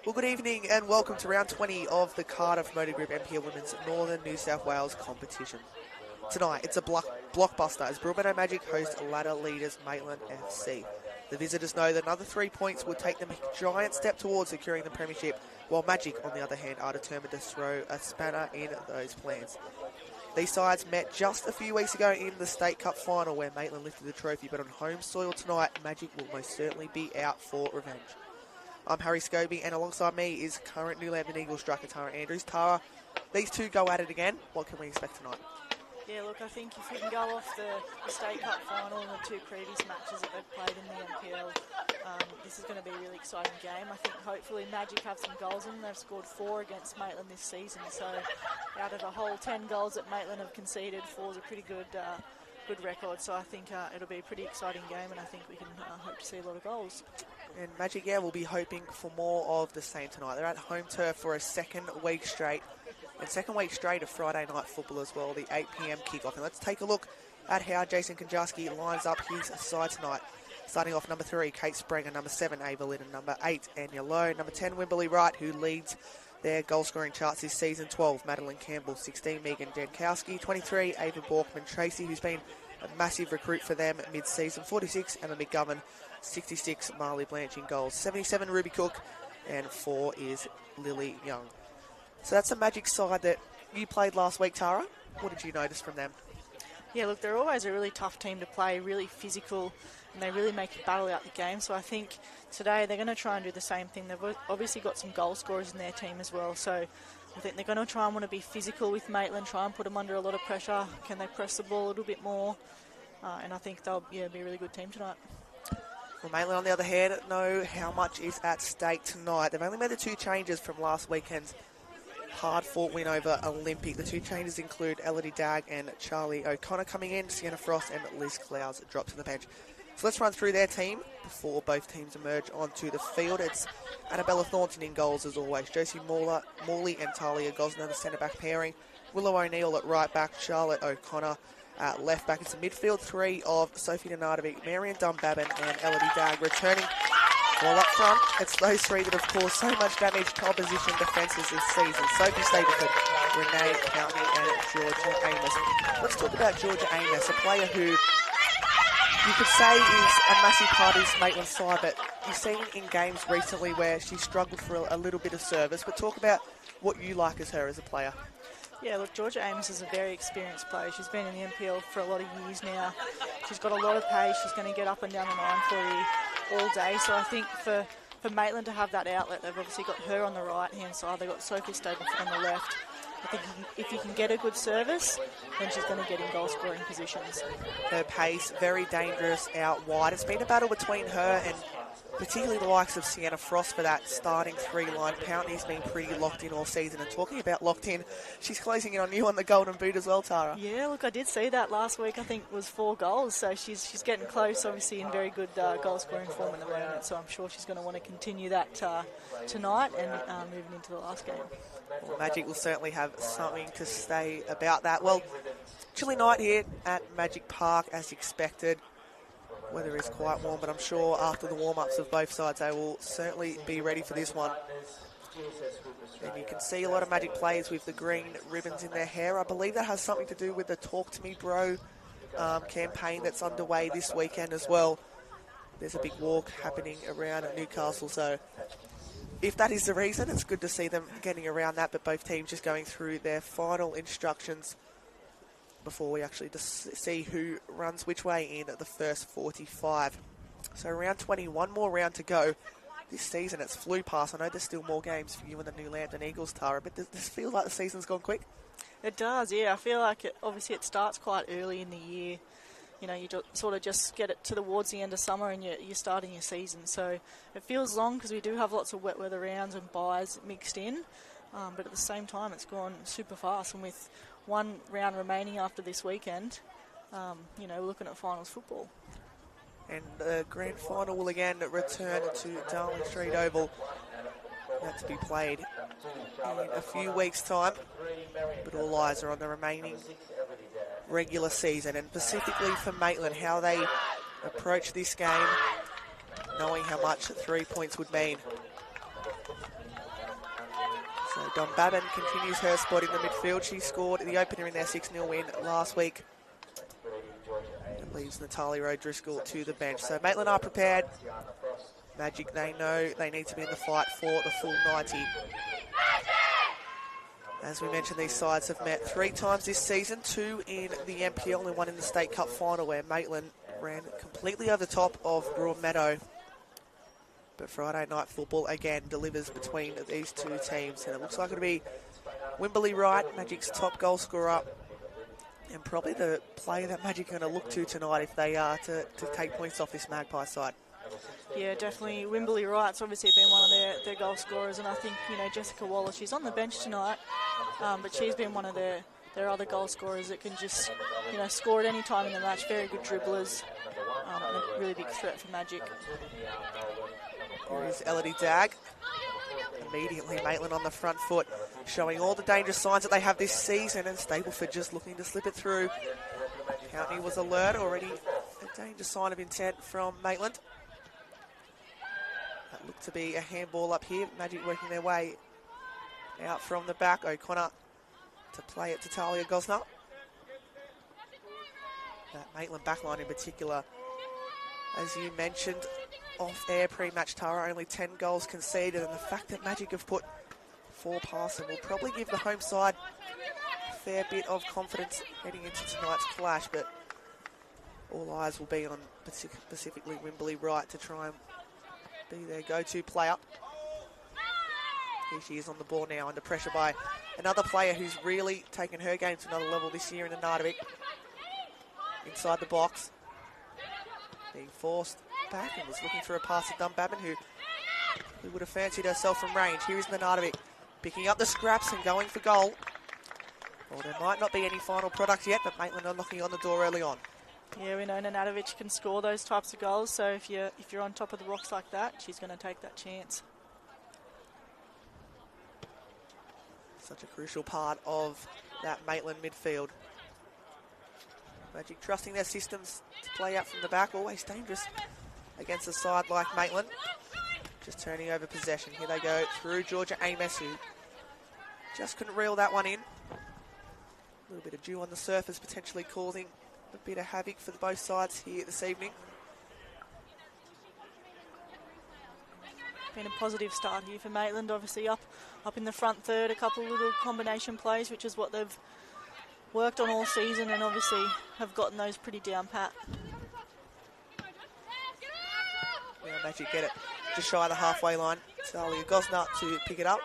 Well, good evening and welcome to round 20 of the Cardiff Motor Group NPL Women's Northern New South Wales competition. Tonight, it's a blockbuster as Broadmeadow Magic host ladder leaders Maitland FC. The visitors know that another 3 points would take them a giant step towards securing the premiership, while Magic, on the other hand, are determined to throw a spanner in those plans. These sides met just a few weeks ago in the State Cup final where Maitland lifted the trophy, but on home soil tonight, Magic will most certainly be out for revenge. I'm Harry Scobie, and alongside me is current New Lambton Eagles striker Tara Andrews. Tara, these two go at it again. What can we expect tonight? Yeah, look, I think if we can go off the State Cup final and the two previous matches that they've played in the NPL, this is going to be a really exciting game. I think hopefully Magic have some goals in them. They've scored 4 against Maitland this season, so out of a whole 10 goals that Maitland have conceded, 4 is a pretty good record. So I think it'll be a pretty exciting game, and I think we can hope to see a lot of goals. And Magic, yeah, will be hoping for more of the same tonight. They're at home turf for a second week straight of Friday night football as well, the 8 p.m. kickoff. And let's take a look at how Jason Konjarski lines up his side tonight. Starting off number 3, Kate Springer, number 7, Ava Liddon, number 8, Anya Lowe, number 10, Wimberley Wright, who leads their goal-scoring charts this season, 12, Madeline Campbell, 16, Megan Dankowski, 23, Ava Borkman-Tracy, who's been a massive recruit for them mid-season, 46, Emma McGovern, 66, Marley Blanch in goals, 77, Ruby Cook, and 4 is Lily Young. So that's a Magic side that you played last week, Tara. What did you notice from them? Yeah, look, they're always a really tough team to play, really physical, and they really make you battle out the game. So I think today they're going to try and do the same thing. They've obviously got some goal scorers in their team as well. So I think they're going to try and want to be physical with Maitland, try and put them under a lot of pressure. Can they press the ball a little bit more? And I think they'll be a really good team tonight. Well, Maitland, on the other hand, know how much is at stake tonight. They've only made the 2 changes from last weekend's hard-fought win over Olympic. The 2 changes include Elodie Dagg and Charlie O'Connor coming in, Sienna Frost and Liz Clouds drop to the bench. So let's run through their team before both teams emerge onto the field. It's Annabella Thornton in goals as always, Josie Morley and Talia Gosner, the centre-back pairing, Willow O'Neill at right-back, Charlotte O'Connor at left-back. It's a midfield 3 of Sophie Donatovic, Marion Dunbabin and Elodie Dagg returning. Well, up front, it's those 3 that have caused so much damage to opposition defences this season. Sophie Stapleton, Renee Pountney and Georgia Amos. Let's talk about Georgia Amos, a player who you could say is a massive part of this Maitland side, but you've seen in games recently where she struggled for a little bit of service. But talk about what you like as her as a player. Yeah, look, Georgia Amos is a very experienced player. She's been in the NPL for a lot of years now. She's got a lot of pace. She's going to get up and down the line for you all day. So I think for Maitland to have that outlet, they've obviously got her on the right-hand side. They've got Sophie Stapleton on the left. I think if you can get a good service, then she's going to get in goal-scoring positions. Her pace, very dangerous out wide. It's been a battle between her and particularly the likes of Sienna Frost for that starting 3-line. Pountney's been pretty locked in all season. And talking about locked in, she's closing in on you on the golden boot as well, Tara. Yeah, look, I did see that last week. I think it was 4 goals. So she's getting close, obviously in very good goal-scoring form at the moment. So I'm sure she's going to want to continue that tonight and moving into the last game. Well, Magic will certainly have something to say about that. Well, chilly night here at Magic Park as expected. Weather is quite warm, but I'm sure after the warm-ups of both sides, they will certainly be ready for this one. And you can see a lot of Magic players with the green ribbons in their hair. I believe that has something to do with the Talk to Me Bro campaign that's underway this weekend as well. There's a big walk happening around Newcastle, so if that is the reason, it's good to see them getting around that, but both teams just going through their final instructions before we actually just see who runs which way in the first 45. So round 20, one more round to go. This season it's flew past. I know there's still more games for you and the New Lambton Eagles, Tara, but does this feel like the season's gone quick? It does, yeah. I feel like obviously it starts quite early in the year. You know, you sort of just get it towards the end of summer and you're starting your season. So it feels long because we do have lots of wet weather rounds and byes mixed in. But at the same time, it's gone super fast. And with one round remaining after this weekend, we're looking at finals football. And the grand final will again return to Darling Street Oval. That to be played in a few weeks' time. But all eyes are on the remaining regular season, and specifically for Maitland, how they approach this game, knowing how much 3 points would mean. So Dunbarton continues her spot in the midfield. She scored the opener in their 6-0 win last week. It leaves Natalie O'Driscoll to the bench. So Maitland are prepared. Magic, they know they need to be in the fight for the full 90. As we mentioned, these sides have met 3 times this season, 2 in the NPL and 1 in the State Cup final, where Maitland ran completely over the top of Broadmeadow. But Friday night football again delivers between these 2 teams, and it looks like it'll be Wimberley Wright, Magic's top goal scorer, and probably the player that Magic are going to look to tonight if they are to take points off this Magpie side. Yeah, definitely. Wimberley Wright's obviously been one of their goal scorers, and I think, Jessica Waller, she's on the bench tonight, but she's been one of their other goal scorers that can just, score at any time in the match. Very good dribblers, and a really big threat for Magic. Here is Elodie Dagg. Immediately Maitland on the front foot, showing all the dangerous signs that they have this season, and Stableford just looking to slip it through. County was alert already. A danger sign of intent from Maitland. That looked to be a handball up here. Magic working their way out from the back. O'Connor to play it to Talia Gosner. That Maitland backline in particular, as you mentioned off-air pre-match, Tara, only 10 goals conceded, and the fact that Magic have put 4 past them will probably give the home side a fair bit of confidence heading into tonight's clash, but all eyes will be on specifically Wimberley Wright to try and be their go-to player. Here she is on the ball now, under pressure by another player who's really taken her game to another level this year in Anatovic. Inside the box, being forced back, and was looking for a pass to Dunbarton, who would have fancied herself from range. Here is Nanatovic picking up the scraps and going for goal. Well, there might not be any final product yet, but Maitland are knocking on the door early on. Yeah, we know Nanatovic can score those types of goals, so if you're on top of the rocks like that, she's going to take that chance. Such a crucial part of that Maitland midfield. Magic trusting their systems to play out from the back, always dangerous against a side like Maitland. Just turning over possession. Here they go through Georgia Amos, who just couldn't reel that one in. A little bit of dew on the surface, potentially causing a bit of havoc for both sides here this evening. Been a positive start here for Maitland, obviously up in the front third, a couple of little combination plays, which is what they've worked on all season, and obviously have gotten those pretty down pat. Yeah, Magic get it just shy of the halfway line. Talia Gosner to pick it up.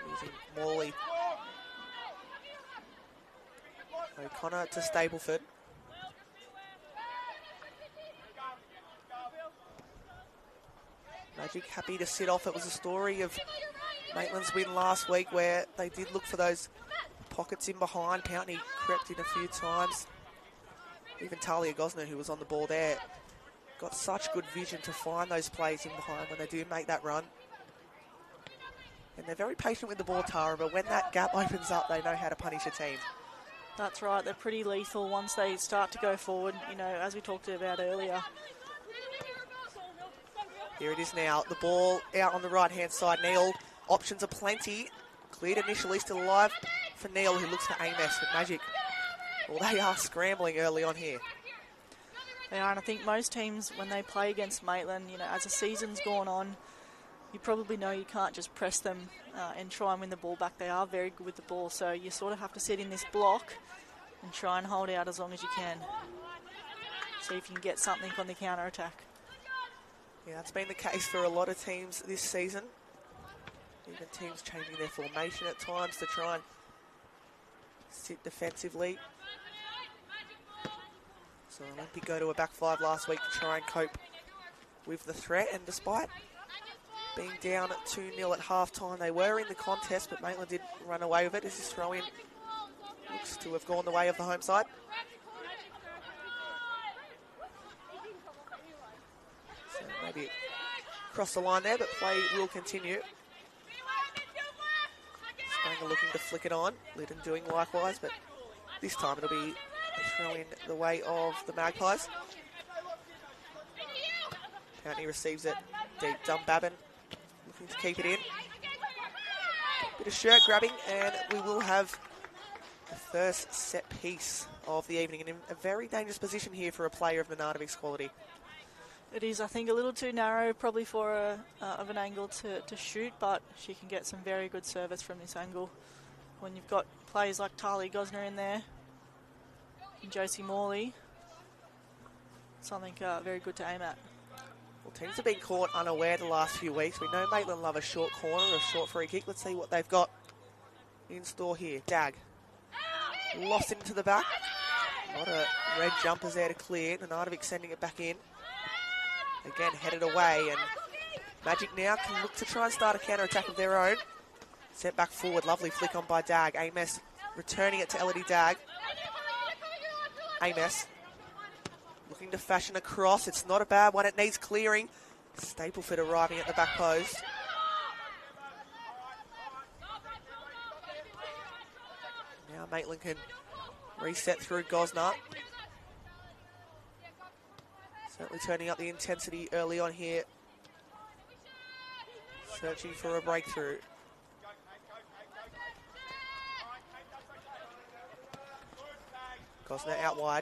Using Morley. O'Connor to Stableford. Magic happy to sit off. It was a story of Maitland's win last week where they did look for those pockets in behind. Pountney crept in a few times. Even Talia Gosner, who was on the ball there, got such good vision to find those plays in behind when they do make that run. And they're very patient with the ball, Tara, but when that gap opens up, they know how to punish a team. That's right, they're pretty lethal once they start to go forward, as we talked about earlier. Here it is now, the ball out on the right-hand side. Neal, options are plenty. Cleared initially, still alive for Neal, who looks for Amos with Magic. Well, they are scrambling early on here. They are, and I think most teams, when they play against Maitland, as the season's gone on, you probably know you can't just press them and try and win the ball back. They are very good with the ball, so you sort of have to sit in this block and try and hold out as long as you can. See if you can get something on the counter-attack. Yeah, that's been the case for a lot of teams this season. Even teams changing their formation at times to try and sit defensively. So Olympic go to a back 5 last week to try and cope with the threat, and despite being down at 2-0 at half-time, they were in the contest, but Maitland did run away with it as his throw-in looks to have gone the way of the home side. So maybe across the line there, but play will continue. Spranger looking to flick it on. Lytton doing likewise, but this time it'll be a throw-in the way of the Magpies. Pountney receives it deep. Dunbarton looking to keep it in. Bit of shirt grabbing, and we will have the first set piece of the evening, and in a very dangerous position here for a player of Bernardovic's quality. It is, I think, a little too narrow probably for of an angle to shoot, but she can get some very good service from this angle. When you've got players like Tali Gosner in there and Josie Morley, something very good to aim at. Well, teams have been caught unaware the last few weeks. We know Maitland love a short corner or a short free kick. Let's see what they've got in store here. Dag. Lost into the back. A lot of red jumpers there to clear. Bernardovic sending it back in. Again, headed away, and Magic now can look to try and start a counter-attack of their own. Set back forward, lovely flick on by Dag. Amos returning it to Elodie Dag. Amos looking to fashion a cross. It's not a bad one, it needs clearing. Stapleford arriving at the back post. Now Maitland can reset through Gosner. Certainly turning up the intensity early on here. Searching for a breakthrough. Gosner out wide.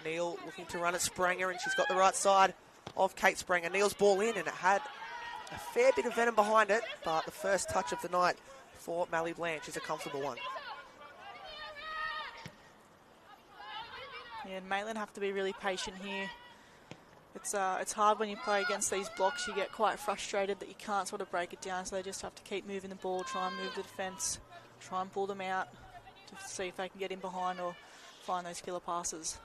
Neal looking to run at Spranger, and she's got the right side of Kate Spranger. Neal's ball in, and it had a fair bit of venom behind it, but the first touch of the night for Mally Blanche is a comfortable one. Yeah, and Maitland have to be really patient here. It's hard when you play against these blocks. You get quite frustrated that you can't sort of break it down, so they just have to keep moving the ball, try and move the defence, try and pull them out to see if they can get in behind or find those killer passes.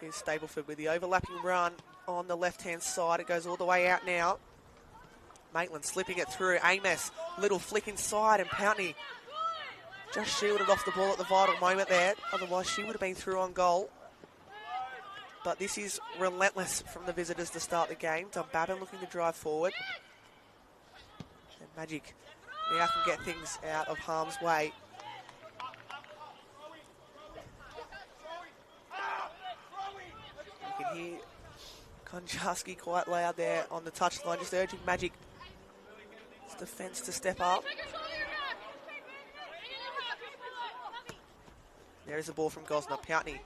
Here's Stapleford with the overlapping run on the left-hand side. It goes all the way out now. Maitland slipping it through. Amos, little flick inside, and Pountney just shielded off the ball at the vital moment there. Otherwise, she would have been through on goal. But this is relentless from the visitors to start the game. Dunbarton looking to drive forward. And Magic now can get things out of harm's way. You can hear Konjarski quite loud there on the touchline, just urging Magic's defence to step up. There is a ball from Gosner. Pountney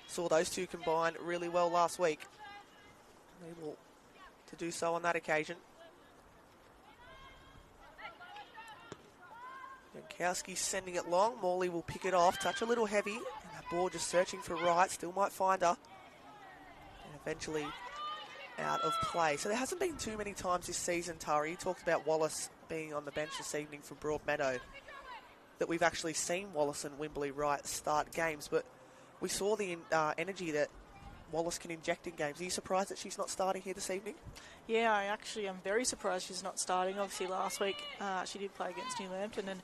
saw those two combine really well last week. Able to do so on that occasion. Jankowski sending it long. Morley will pick it off. Touch a little heavy. And that ball just searching for right. Still might find her. And eventually out of play. So there hasn't been too many times this season, Tari. You talked about Wallace being on the bench this evening for Broadmeadow, that we've actually seen Wallace and Wimberley Wright start games, but we saw the energy that Wallace can inject in games. Are you surprised that she's not starting here this evening? Yeah, I actually am very surprised she's not starting. Obviously last week she did play against New Lambton and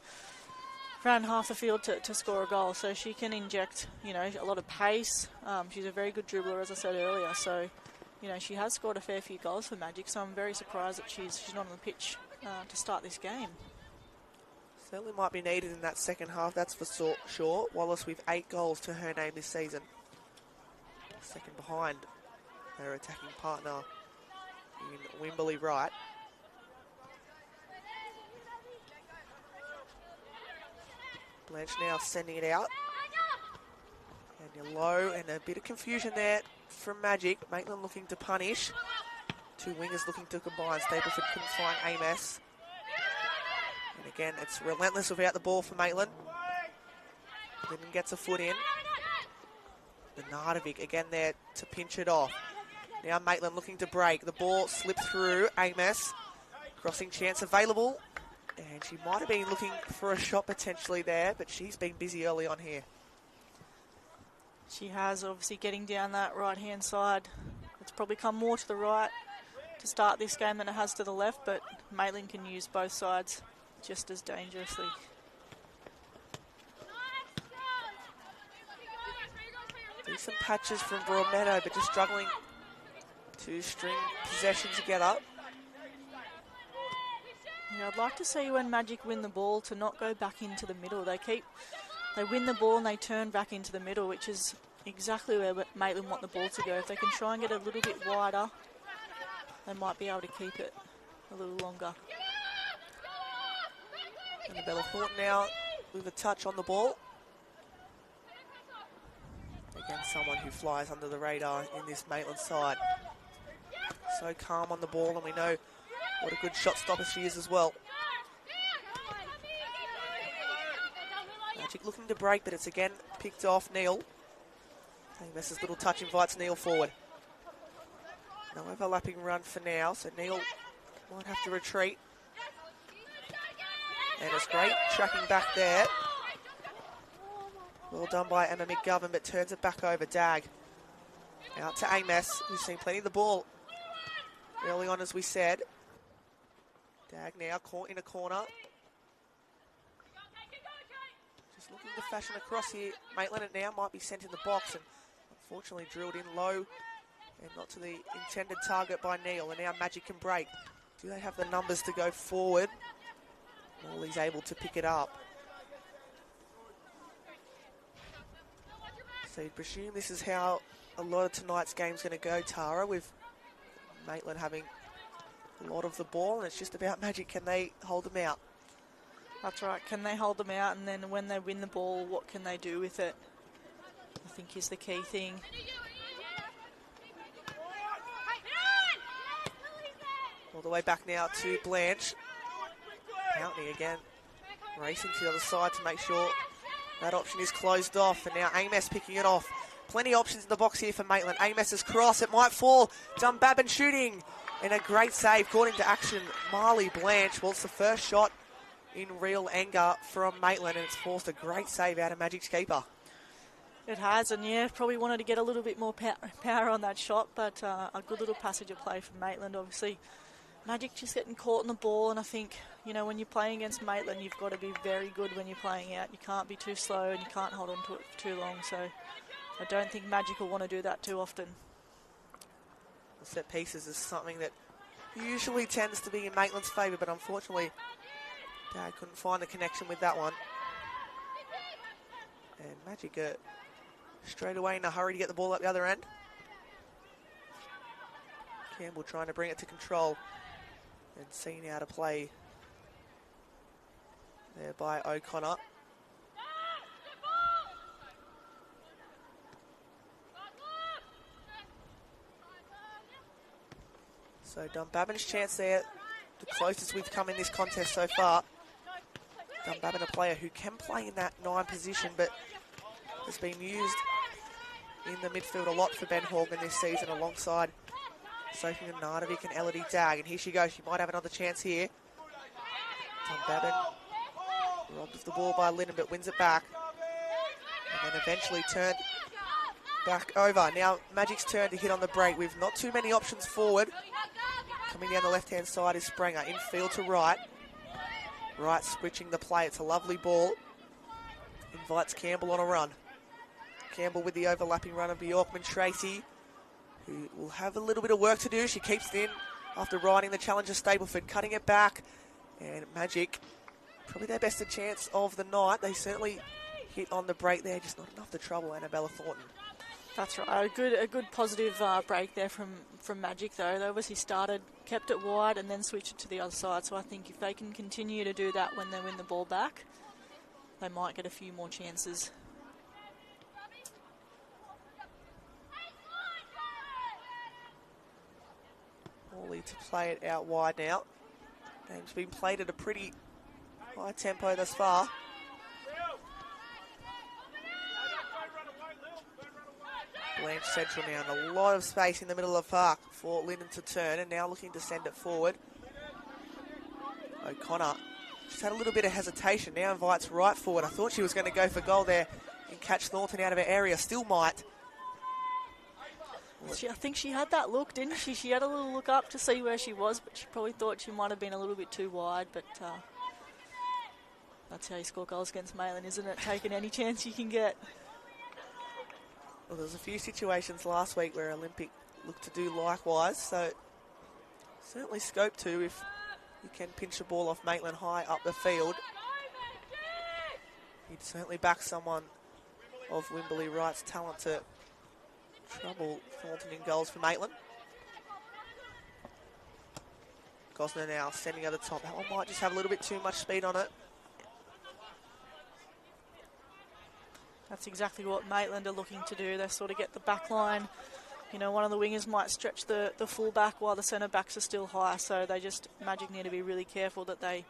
ran half the field to score a goal, so she can inject, you know, a lot of pace. She's a very good dribbler, as I said earlier, so, you know, she has scored a fair few goals for Magic, so I'm very surprised that she's not on the pitch to start this game. Certainly might be needed in that second half, that's for sure. Wallace with 8 goals to her name this season. Second behind her attacking partner in Wimberley Wright. Blanche now sending it out. And you're low, and a bit of confusion there from Magic. Maitland looking to punish. Two wingers looking to combine. Stapleford couldn't find Amos. And again, it's relentless without the ball for Maitland. Linden gets a foot in. Bernardovic again there to pinch it off. Now Maitland looking to break. The ball slipped through. Amos. Crossing chance available. And she might have been looking for a shot potentially there, but she's been busy early on here. She has, obviously getting down that right-hand side. It's probably come more to the right to start this game than it has to the left, but Maitland can use both sides just as dangerously. Decent patches from Broadmeadow, but just struggling to string possession together. Yeah, I'd like to see when Magic win the ball to not go back into the middle. They win the ball and they turn back into the middle, which is exactly where Maitland want the ball to go. If they can try and get a little bit wider, they might be able to keep it a little longer. Annabella Thornton now with a touch on the ball. Again, someone who flies under the radar in this Maitland side. So calm on the ball, and we know what a good shot stopper she is as well. Magic looking to break, but it's again picked off Neil. Amess's little touch invites Neil forward. No overlapping run for now, so Neil might have to retreat. And it's great tracking back there. Well done by Emma McGovern, but turns it back over. Dag out to Amess, who's seen plenty of the ball early on, as we said. Dag now caught in a corner. Just looking to fashion across here. Maitland it now might be sent in the box, and unfortunately drilled in low and not to the intended target by Neil. And now Magic can break. Do they have the numbers to go forward? Morley's able to pick it up. So you'd presume this is how a lot of tonight's game's going to go, Tara, with Maitland having a lot of the ball, and it's just about Magic. Can they hold them out? That's right. Can they hold them out, and then when they win the ball, what can they do with it? I think is the key thing. All the way back now to Blanche. Pountney again, racing to the other side to make sure that option is closed off. And now Amess picking it off. Plenty of options in the box here for Maitland. Amess's cross, it might fall. Dunbabin shooting, and a great save. Caught into action, Marley Blanche. Well, it's the first shot in real anger from Maitland, and it's forced a great save out of Magic's keeper. It has, and yeah, probably wanted to get a little bit more power on that shot, but a good little passage of play from Maitland, obviously. Magic just getting caught in the ball, and I think, you know, when you're playing against Maitland, you've got to be very good when you're playing out. You can't be too slow, and you can't hold on to it for too long, so I don't think Magic will want to do that too often. The set pieces is something that usually tends to be in Maitland's favour, but unfortunately, Dad couldn't find the connection with that one. And Magic straight away in a hurry to get the ball up the other end. Campbell trying to bring it to control, and seeing how to play there by O'Connor. So Dunbabin's chance there, the closest we've come in this contest so far. Dunbabin, a player who can play in that 9 position, but has been used in the midfield a lot for Ben Horgan this season, alongside Sophie Nardovic and Elodie Dag. And here she goes, she might have another chance here. Dunbabin robbed of the ball by Linden, but wins it back. And then eventually turned back over. Now Magic's turn to hit on the break with not too many options forward. Coming down the left-hand side is Sprenger, infield to right. Right switching the play, it's a lovely ball. Invites Campbell on a run. Campbell with the overlapping run of Bjorkman Tracy, who will have a little bit of work to do. She keeps it in after riding the challenger Stableford, cutting it back. And Magic, probably their best chance of the night. They certainly hit on the break there, just not enough to trouble Annabella Thornton. That's right, a good positive break there from Magic though. They obviously kept it wide and then switched it to the other side. So I think if they can continue to do that when they win the ball back, they might get a few more chances. Morley to play it out wide now. Game's been played at a pretty high tempo thus far. Blanche Central now in a lot of space in the middle of the park for Linden to turn, and now looking to send it forward. O'Connor just had a little bit of hesitation, now invites right forward. I thought she was going to go for goal there and catch Thornton out of her area, still might. I think she had that look, didn't she? She had a little look up to see where she was, but she probably thought she might have been a little bit too wide, but that's how you score goals against Maitland, isn't it? Taking any chance you can get. Well, there was a few situations last week where Olympic looked to do likewise, so certainly scope to if you can pinch a ball off Maitland high up the field. You'd certainly back someone of Wimberley Wright's talent to trouble Thornton in goals for Maitland. Gosner now sending over the top. That one might just have a little bit too much speed on it. That's exactly what Maitland are looking to do. They sort of get the back line. You know, one of the wingers might stretch the full back while the centre backs are still high. So Magic need to be really careful that they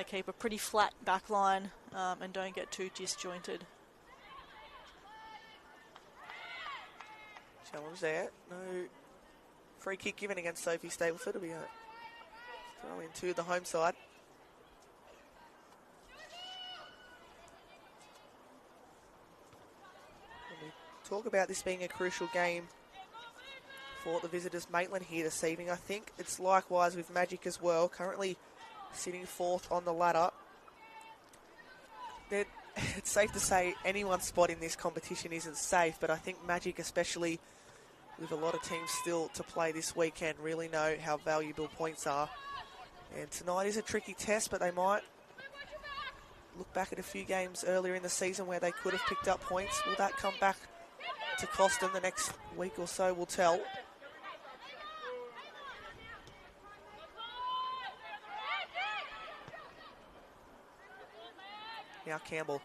keep a pretty flat back line and don't get too disjointed. Challenge there. No free kick given against Sophie Stableford. It'll be a throw into the home side. When we talk about this being a crucial game for the visitors, Maitland here this evening, I think it's likewise with Magic as well, currently sitting fourth on the ladder. It's safe to say anyone's spot in this competition isn't safe, but I think Magic, especially with a lot of teams still to play this weekend, really know how valuable points are. And tonight is a tricky test, but they might look back at a few games earlier in the season where they could have picked up points. Will that come back to cost them the next week or so? Will tell. Now Campbell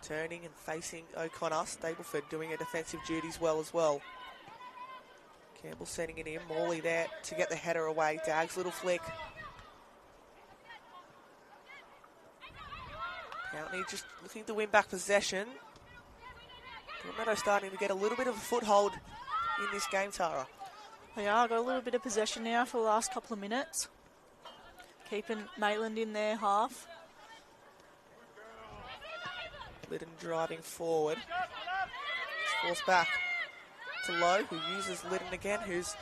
turning and facing O'Connor. Stableford doing her defensive duties well as well. Campbell sending it in. Morley there to get the header away. Dag's little flick. Pountney just looking to win back possession. Broadmeadow starting to get a little bit of a foothold in this game, Tara. They are. Got a little bit of possession now for the last couple of minutes. Keeping Maitland in their half. Lytton driving forward. Forced back to Lowe, who uses Lytton again, who's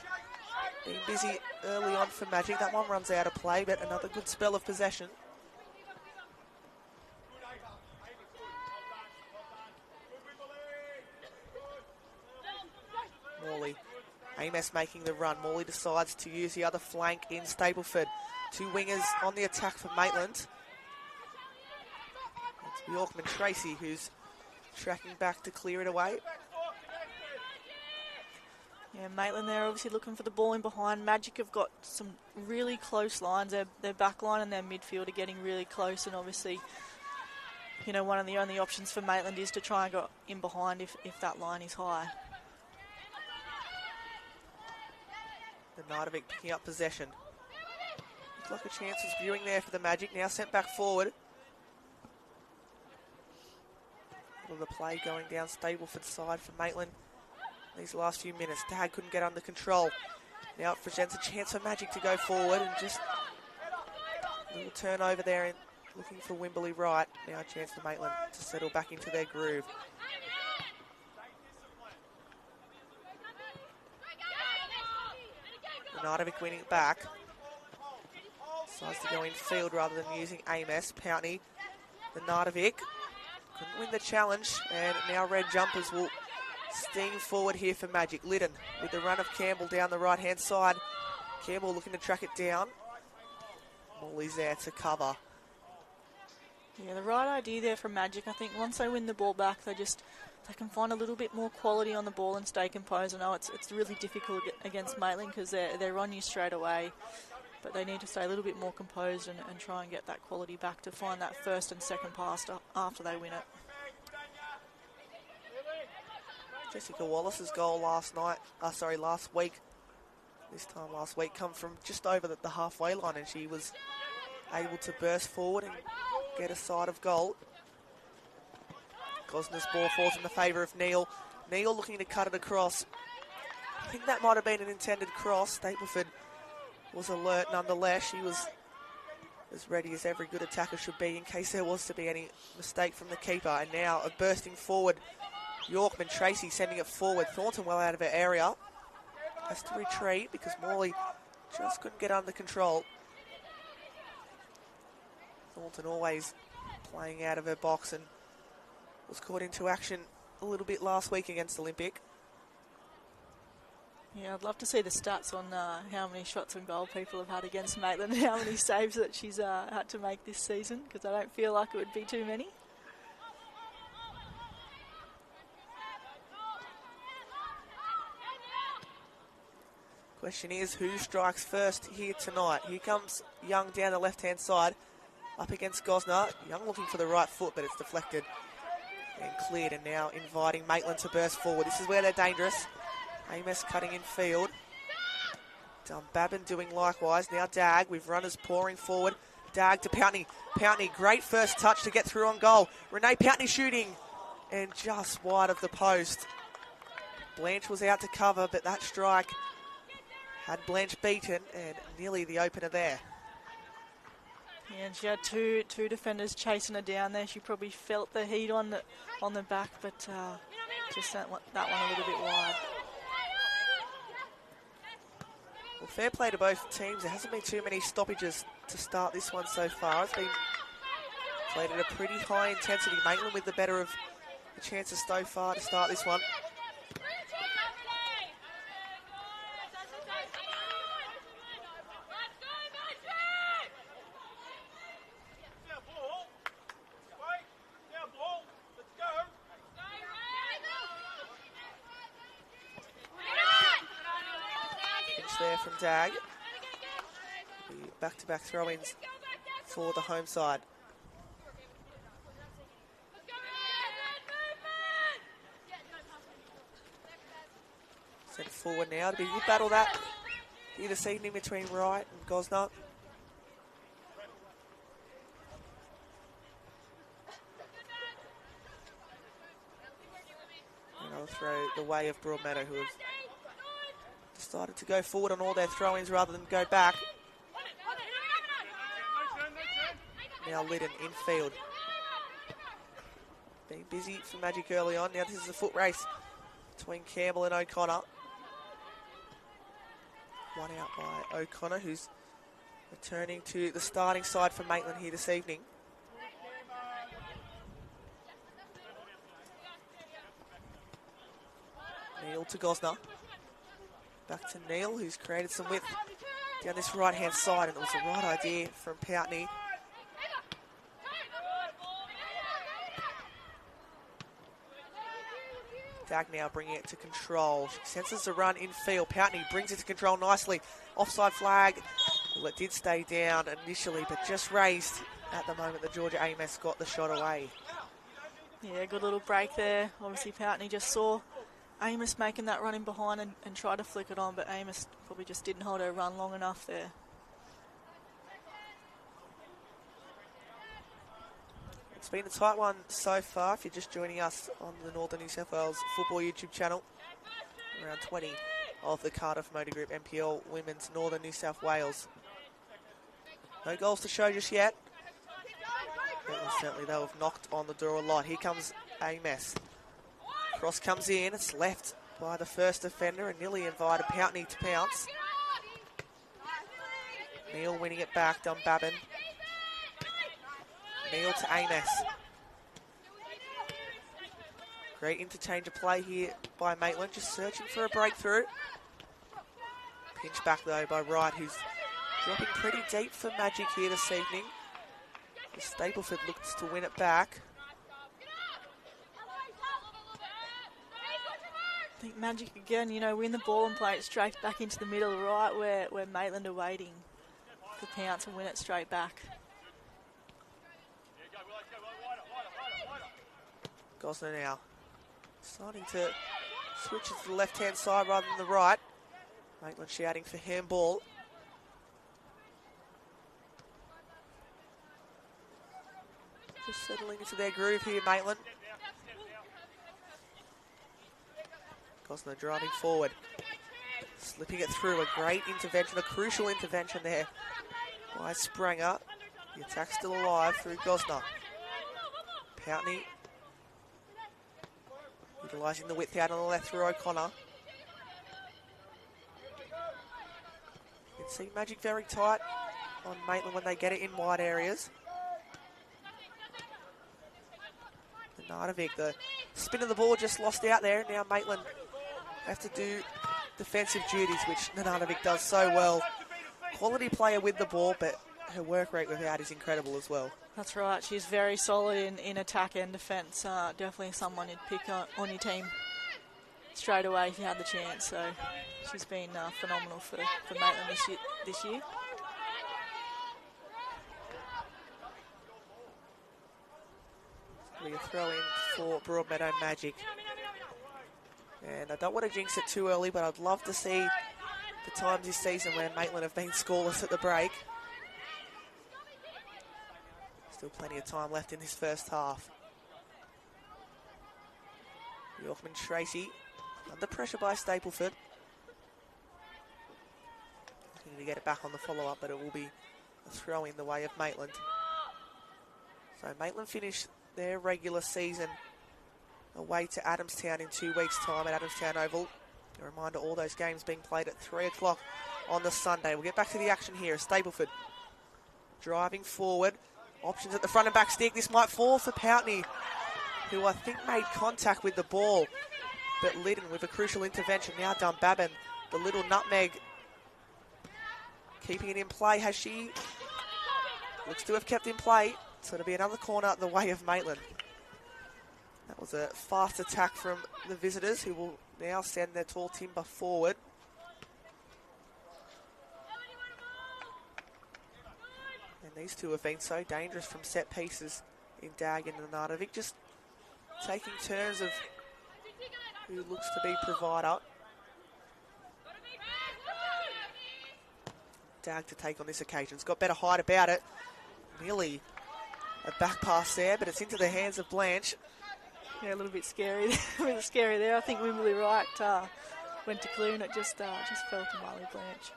been busy early on for Magic. That one runs out of play, but another good spell of possession. Morley. Amos making the run. Morley decides to use the other flank in Stableford. Two wingers on the attack for Maitland. Yorkman Tracy, who's tracking back to clear it away. Yeah, Maitland there obviously looking for the ball in behind. Magic have got some really close lines. Their back line and their midfield are getting really close, and obviously, you know, one of the only options for Maitland is to try and go in behind if that line is high. The Nardovic picking up possession. Looks like a chance is viewing there for the Magic. Now sent back forward. The play going down Stableford's side for Maitland these last few minutes. Dag couldn't get under control. Now it presents a chance for Magic to go forward, and just a little turnover there and looking for Wimberley Wright. Now a chance for Maitland to settle back into their groove. Nardovic winning it back. Decides to go in field rather than using Amos. Pountney, the Nardovic. Couldn't win the challenge, and now red jumpers will steam forward here for Magic. Lytton with the run of Campbell down the right-hand side. Campbell looking to track it down. Morley's there to cover. Yeah, the right idea there from Magic. I think once they win the ball back, they can find a little bit more quality on the ball and stay composed. I know it's really difficult against Maitland because they're on you straight away. But they need to stay a little bit more composed and try and get that quality back to find that first and second pass after they win it. Jessica Wallace's goal last week. This time last week, come from just over the halfway line, and she was able to burst forward and get a side of goal. Gosner's ball falls in the favour of Neal. Neal looking to cut it across. I think that might have been an intended cross. Stableford was alert nonetheless. She was as ready as every good attacker should be in case there was to be any mistake from the keeper. And now a bursting forward, Yorkman Tracy sending it forward. Thornton well out of her area. Has to retreat because Morley just couldn't get under control. Thornton always playing out of her box and was caught into action a little bit last week against Olympic. Yeah, I'd love to see the stats on how many shots on goal people have had against Maitland and how many saves that she's had to make this season, because I don't feel like it would be too many. Question is, who strikes first here tonight? Here comes Young down the left-hand side, up against Gosner. Young looking for the right foot, but it's deflected and cleared, and now inviting Maitland to burst forward. This is where they're dangerous. Amos cutting in field. Babin doing likewise. Now Dag, with runners pouring forward. Dag to Pountney. Pountney, great first touch to get through on goal. Renee Pountney shooting, and just wide of the post. Blanche was out to cover, but that strike had Blanche beaten, and nearly the opener there. Yeah, and she had two defenders chasing her down there. She probably felt the heat on the back, but just that one a little bit wide. Well, fair play to both teams. There hasn't been too many stoppages to start this one so far. It's been played at a pretty high intensity. Maitland with the better of the chances so far to start this one. There from Dag. Back-to-back throw-ins for the home side. Sent forward now to be a good battle that here this evening between Wright and Gosner. Another throw the way of Broadmeadow, who have decided to go forward on all their throw-ins rather than go back. Now Liddon in field. Being busy for Magic early on. Now this is a foot race between Campbell and O'Connor. One out by O'Connor, who's returning to the starting side for Maitland here this evening. Neil to Gosner. Back to Neil, who's created some width down this right-hand side, and it was the right idea from Pountney. Dag now bringing it to control. She senses the run in field. Pountney brings it to control nicely. Offside flag. Well, it did stay down initially, but just raised at the moment that Georgia Amos got the shot away. Yeah, good little break there. Obviously, Pountney just saw Amos making that run in behind and tried to flick it on, but Amos probably just didn't hold her run long enough there. It's been a tight one so far. If you're just joining us on the Northern New South Wales Football YouTube channel, around 20 of the Cardiff Motor Group NPL Women's Northern New South Wales. No goals to show just yet. Certainly they'll have knocked on the door a lot. Here comes Amos. Cross comes in, it's left by the first defender and nearly invited Pountney to pounce. Neil winning it back, Babin. Neil to Amos. Great interchange of play here by Maitland, just searching for a breakthrough. Pinch back though by Wright, who's dropping pretty deep for Magic here this evening. As Stapleford looks to win it back. I think Magic again, win the ball and play it straight back into the middle, right where Maitland are waiting for pounce and win it straight back. Gosner now starting to switch it to the left-hand side rather than the right. Maitland shouting for handball. Just settling into their groove here, Maitland. Gosner driving forward, slipping it through. A great intervention, a crucial intervention there by Spranger. The attack still alive through Gosner. Pountney utilising the width out on the left through O'Connor. You can see Magic very tight on Maitland when they get it in wide areas. Nanovic, the spin of the ball just lost out there. Now Maitland have to do defensive duties, which Nanovic does so well. Quality player with the ball, but her work rate without is incredible as well. That's right. She's very solid in attack and defence. Definitely someone you'd pick on your team. straight away if you had the chance. So she's been phenomenal for Maitland this year. We throw in for Broadmeadow Magic. And I don't want to jinx it too early, but I'd love to see the times this season where Maitland have been scoreless at the break. Still plenty of time left in this first half. Yorkman Tracy under pressure by Stapleford. Looking to get it back on the follow-up, but it will be a throw in the way of Maitland. So Maitland finished their regular season away to Adamstown in 2 weeks' time at Adamstown Oval. A reminder, all those games being played at 3 o'clock on the Sunday. We'll get back to the action here. Stapleford driving forward. Options at the front and back stick. This might fall for Pountney, who I think made contact with the ball. But Liddon with a crucial intervention. Now Dunbabin, the little nutmeg, keeping it in play. Has she? Looks to have kept in play. So it'll be another corner the way of Maitland. That was a fast attack from the visitors, who will now send their tall timber forward. And these two have been so dangerous from set pieces in Dag and Nanadovic, just taking turns of who looks to be provider. Dag to take on this occasion. It's got better height about it. Nearly a back pass there, but it's into the hands of Blanche. Yeah, a little bit scary. A bit scary there. I think Wimberley Wright went to clear and it just fell to Marley Blanche.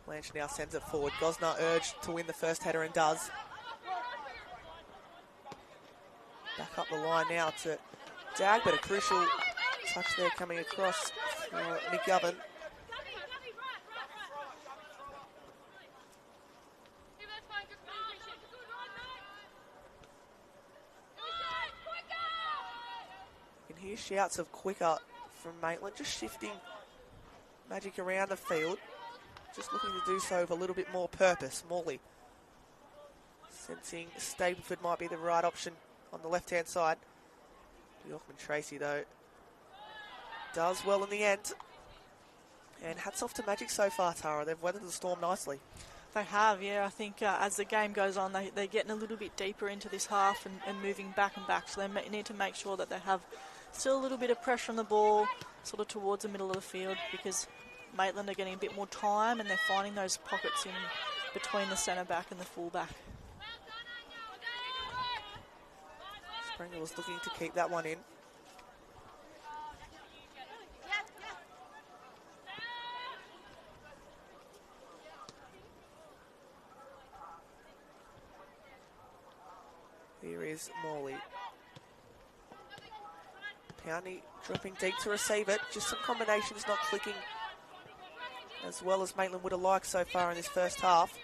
Blanche now sends it forward. Gosnar urged to win the first header and does. Back up the line now to Dag, but a crucial touch there coming across for McGovern. You can hear shouts of quicker from Maitland, just shifting Magic around the field. Just looking to do so with a little bit more purpose. Morley sensing Stapleford might be the right option on the left-hand side. Yorkman Tracy, though, does well in the end. And hats off to Magic so far, Tara. They've weathered the storm nicely. They have, yeah. I think as the game goes on, they're getting a little bit deeper into this half and moving back and back. So they need to make sure that they have still a little bit of pressure on the ball, sort of towards the middle of the field, because Maitland are getting a bit more time and they're finding those pockets in between the centre-back and the full-back. Springer was looking to keep that one in. Here is Morley. Pountney dropping deep to receive it. Just some combinations not clicking as well as Maitland would have liked so far in this first half.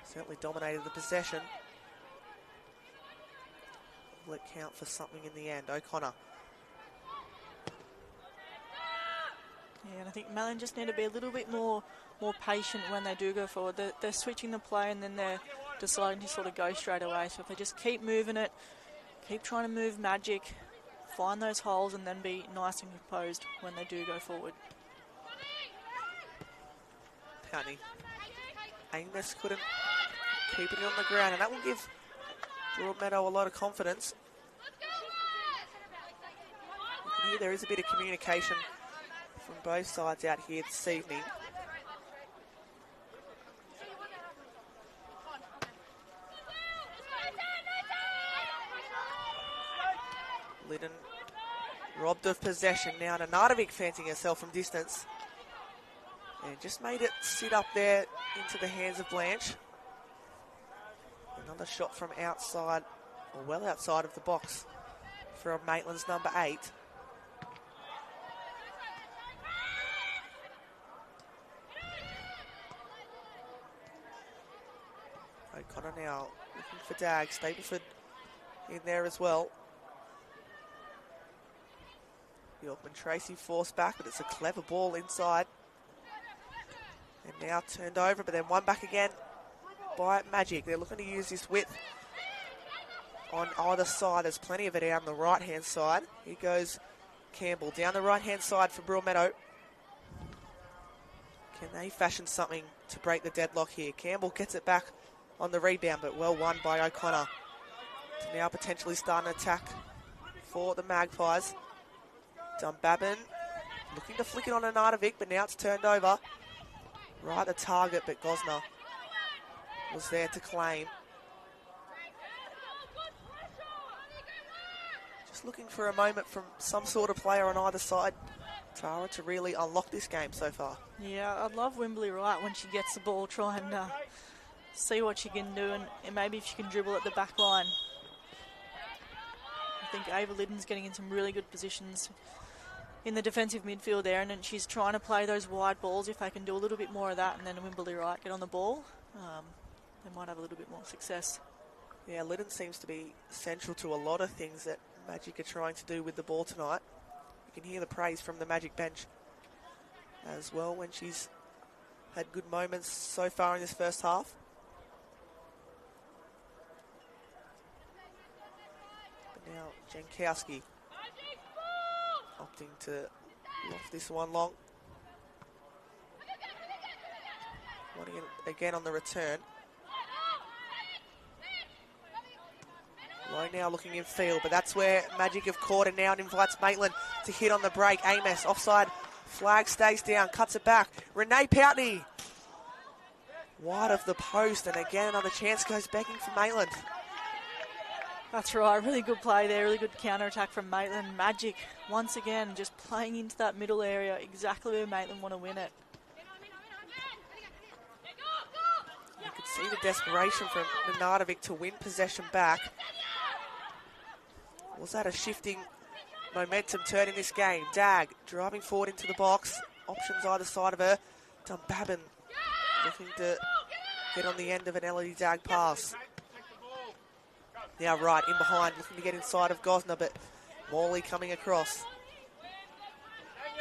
Certainly dominated the possession. Will it count for something in the end? O'Connor. Yeah, and I think Maitland just need to be a little bit more patient when they do go forward. They're switching the play and then they're deciding to sort of go straight away. So if they just keep moving it, keep trying to move Magic, find those holes and then be nice and composed when they do go forward. Pountney. Amos couldn't keep it on the ground, and that will give Broadmeadow a lot of confidence. You can hear there is a bit of communication from both sides out here this evening. Liddon robbed of possession. Now Nanadovic fancying herself from distance. And just made it sit up there into the hands of Blanche. Another shot from outside, or well outside of the box, from Maitland's number 8. O'Connor now looking for Dag. Stapleford in there as well. Yorkman Tracy forced back, but it's a clever ball inside. And now turned over, but then one back again by Magic. They're looking to use this width on either side. There's plenty of it down the right-hand side. Here goes Campbell down the right-hand side for Broadmeadow. Can they fashion something to break the deadlock here? Campbell gets it back on the rebound, but well won by O'Connor. To now potentially start an attack for the Magpies. Dunbabin looking to flick it on Anardovic, but now it's turned over. Right at the target, but Gosner was there to claim. Just looking for a moment from some sort of player on either side, Tara, to really unlock this game so far. Yeah, I love Wimberley Wright when she gets the ball, try and see what she can do, and maybe if she can dribble at the back line. I think Ava Liddon's getting in some really good positions in the defensive midfield there, and then she's trying to play those wide balls. If they can do a little bit more of that, and then Wimberley Wright get on the ball, they might have a little bit more success. Yeah, Liddon seems to be central to a lot of things that Magic are trying to do with the ball tonight. You can hear the praise from the Magic bench as well when she's had good moments so far in this first half. But now Jankowski opting to loft this one long. Wanting it again on the return. Low now looking in field, but that's where Magic have caught, and now it invites Maitland to hit on the break. Amos offside, flag stays down, cuts it back. Renee Poutney wide of the post, and again another chance goes begging for Maitland. That's right, really good play there, really good counter-attack from Maitland. Magic, once again, just playing into that middle area, exactly where Maitland want to win it. You could see the desperation from Nenardovic to win possession back. Was that a shifting momentum turn in this game? Dag driving forward into the box. Options either side of her. Dunbabin looking to get on the end of an Elodie Dag pass. Now right in behind, looking to get inside of Gosner, but Morley coming across.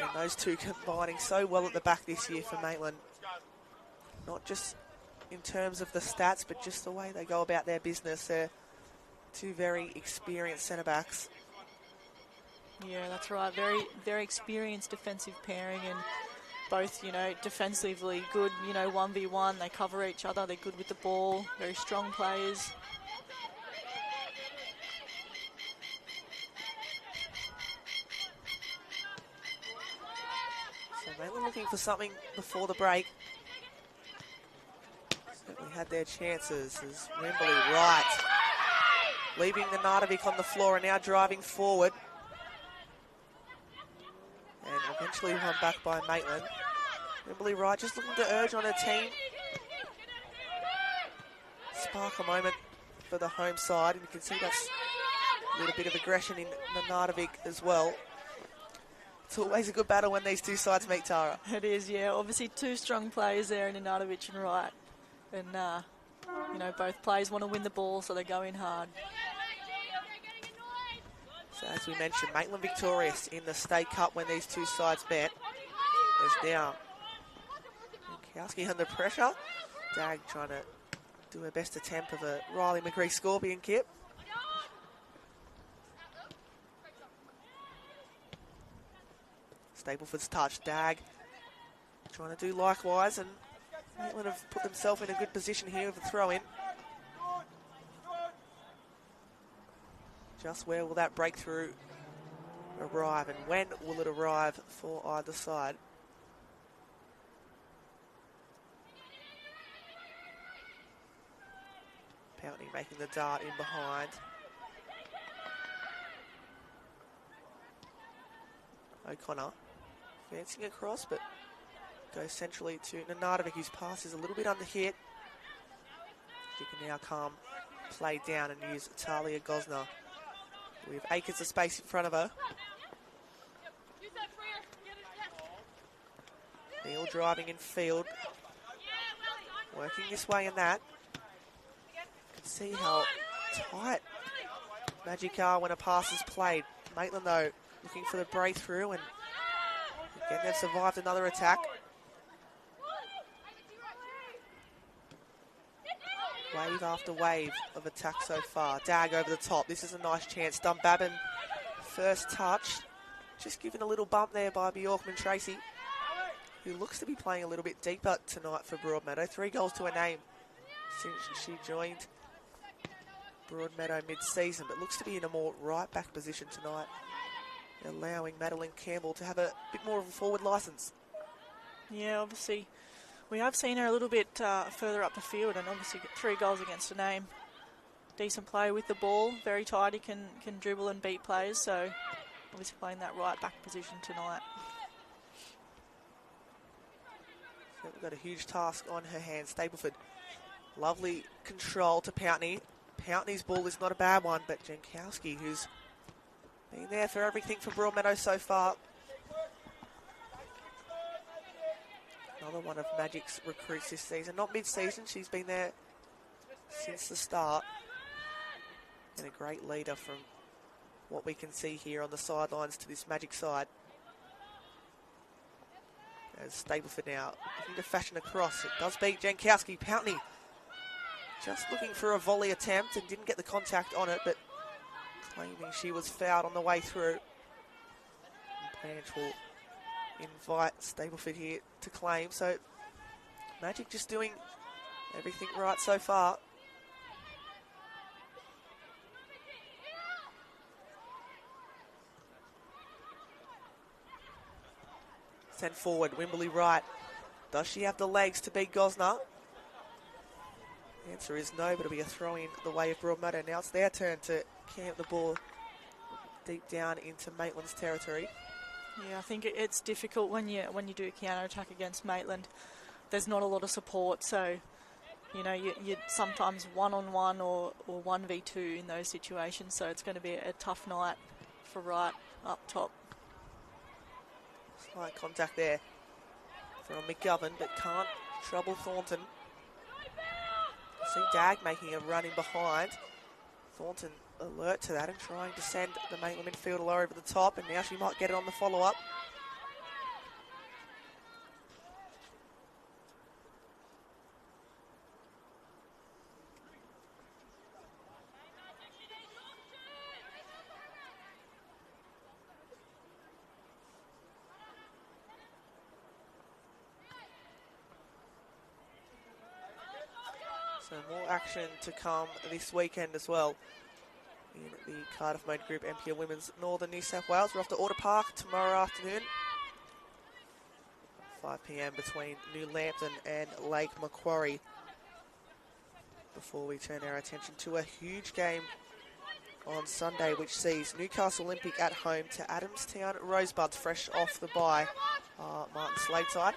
And those two combining so well at the back this year for Maitland. Not just in terms of the stats, but just the way they go about their business. They're two very experienced centre-backs. Yeah, that's right. Very, very experienced defensive pairing, and both, defensively good, 1v1. They cover each other. They're good with the ball. Very strong players. So Maitland looking for something before the break. Certainly had their chances as Wimberley Wright leaving the Nenardovic on the floor and now driving forward. And eventually run back by Maitland. Wimberley Wright just looking to urge on her team. Spark a moment for the home side, and you can see that's a little bit of aggression in Nenardovic as well. It's always a good battle when these two sides meet, Tara. It is, yeah. Obviously two strong players there in Nenardovic and Wright. And, both players want to win the ball, so they go in hard. So as we mentioned, Maitland victorious in the State Cup when these two sides met. There's now Jankowski under pressure. Dag trying to do her best attempt of a Riley McGree Scorpion kip. Stapleford's touch. Dag trying to do likewise, and Maitland have put themselves in a good position here with a throw-in. Just where will that breakthrough arrive, and when will it arrive for either side? Poutney making the dart in behind. O'Connor advancing across, but goes centrally to Nenardovic, whose pass is a little bit under hit. She can now calm play down and use Talia Gosner with acres of space in front of her. Neal driving in field, working this way and that. You can see how tight Magic are when a pass is played. Maitland, though, looking for the breakthrough, and again they've survived another attack. Wave after wave of attack so far. Dag over the top. This is a nice chance. Dunbabin, first touch. Just given a little bump there by Bjorkman Tracy, who looks to be playing a little bit deeper tonight for Broadmeadow. 3 goals to her name since she joined Broadmeadow mid-season, but looks to be in a more right-back position tonight, allowing Madeline Campbell to have a bit more of a forward licence. Yeah, obviously, we have seen her a little bit further up the field, and obviously got 3 goals against her name. Decent play with the ball, very tidy, can dribble and beat players, so obviously playing that right-back position tonight. So we've got a huge task on her hands. Stapleford, lovely control to Pountney. Pountney's ball is not a bad one, but Jankowski, who's been there for everything for Broadmeadow so far. Another one of Magic's recruits this season. Not mid-season, she's been there since the start. And a great leader from what we can see here on the sidelines to this Magic side. As Stapleford now looking to fashion a cross. It does beat Jankowski. Pountney just looking for a volley attempt and didn't get the contact on it, but claiming she was fouled on the way through. And Blanche will invite Stapleford here to claim. So Magic just doing everything right so far. Sent forward, Wimberley right. Does she have the legs to beat Gosner? The answer is no, but it'll be a throw in the way of Broadmeadow. Now it's their turn to camp the ball deep down into Maitland's territory. Yeah, I think it's difficult when you do a counter attack against Maitland. There's not a lot of support, so you know you sometimes 1-on-1 or 1v2 in those situations. So it's going to be a tough night for right up top. Slight contact there from McGovern, but can't trouble Thornton. See Dag making a run in behind. Thornton alert to that and trying to send the Maitland midfielder over the top, and now she might get it on the follow-up. So more action to come this weekend as well in the Cardiff Mode Group NPL Women's Northern New South Wales. We're off to Order Park tomorrow afternoon, 5 p.m. between New Lambton and Lake Macquarie, before we turn our attention to a huge game on Sunday, which sees Newcastle Olympic at home to Adamstown Rosebuds, fresh off the bye. Martin Slade side.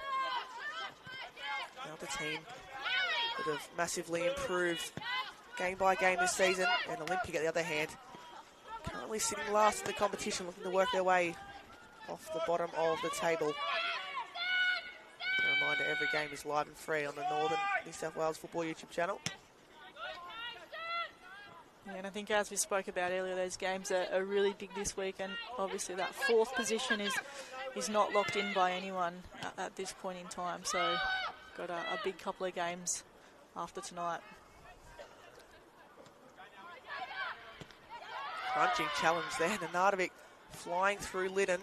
Another team that have massively improved game by game this season, and Olympic at the other hand currently sitting last in the competition, looking to work their way off the bottom of the table. A reminder, every game is live and free on the Northern New South Wales Football YouTube channel. Yeah, and I think as we spoke about earlier, those games are really big this week, and obviously that 4th position is not locked in by anyone at this point in time, so got a big couple of games after tonight. Crunching challenge there. Nenadovich flying through Liddon.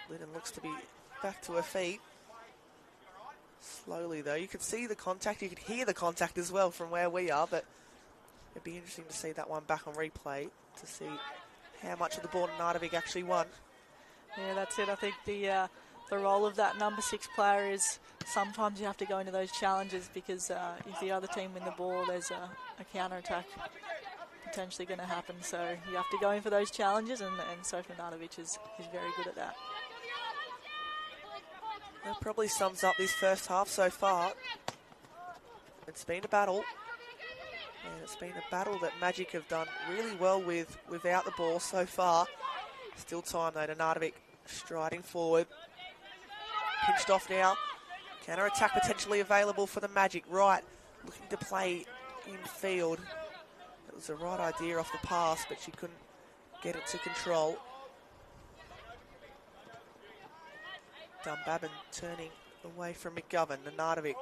Liddon looks to be back to her feet. Slowly though. You could see the contact. You could hear the contact as well from where we are, but it'd be interesting to see that one back on replay to see how much of the ball Nenadovich actually won. Yeah, that's it. I think the role of that number 6 player is sometimes you have to go into those challenges, because if the other team win the ball, there's a counter-attack potentially going to happen. So you have to go in for those challenges, and Sophie Nenadovich is very good at that. That probably sums up this first half so far. It's been a battle, and it's been a battle that Magic have done really well with without the ball so far. Still time though. Nenadovich striding forward. Pinched off now. Counter attack potentially available for the Magic. Right, looking to play in field. It was the right idea off the pass, but she couldn't get it to control. Dunbabin turning away from McGovern. Nenadovich,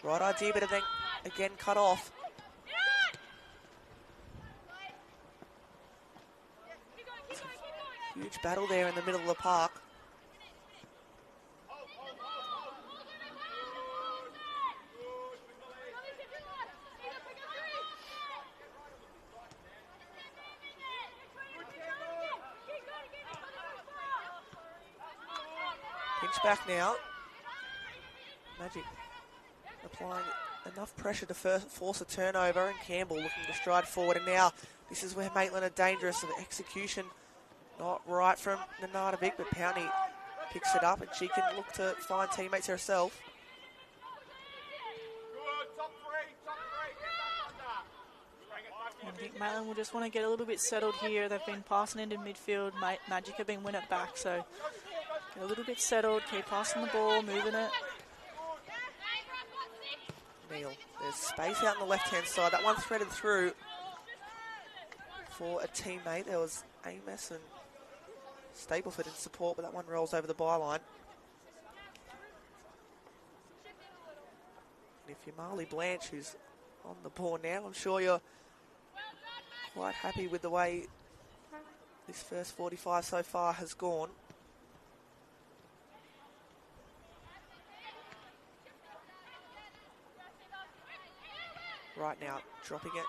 right idea, but then again cut off. It's a huge battle there in the middle of the park. Pinch back now. Magic applying enough pressure to force a turnover, and Campbell looking to stride forward. And now this is where Maitland are dangerous. The execution not right from Nanardovic, but Powney picks it up and she can look to find teammates herself. I think Maitland will just want to get a little bit settled here. They've been passing into midfield. Magic have been winning it back, so get a little bit settled, keep passing the ball, moving it. Neil, there's space out on the left-hand side. That one threaded through for a teammate. There was Amos and Stapleford in support, but that one rolls over the byline. And if you're Marley Blanche, who's on the ball now, I'm sure you're quite happy with the way this first 45 so far has gone. Right now, dropping it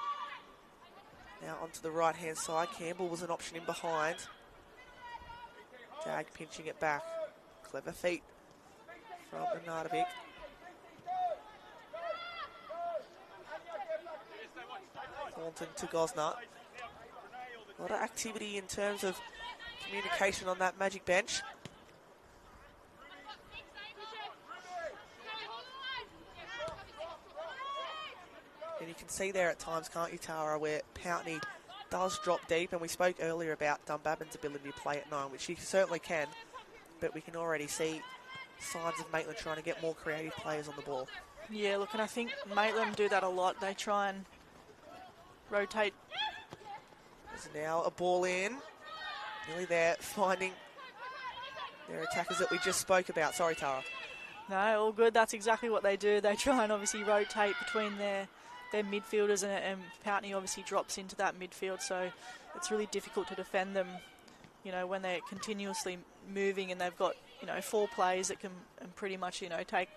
now onto the right-hand side. Campbell was an option in behind. Jag pinching it back. Clever feet from Nanardovic. Thornton to Gosner. A lot of activity in terms of communication on that Magic bench. And you can see there at times, can't you, Tara, where Powney does drop deep, and we spoke earlier about Dunbabin's ability to play at 9, which he certainly can, but we can already see signs of Maitland trying to get more creative players on the ball. Yeah, look, and I think Maitland do that a lot. They try and rotate. There's now a ball in. Nearly there, finding their attackers that we just spoke about. Sorry, Tara. No, all good. That's exactly what they do. They try and obviously rotate between their midfielders, and Powney obviously drops into that midfield, so it's really difficult to defend them, you know, when they're continuously moving and they've got, you know, 4 players that can pretty much, you know, take,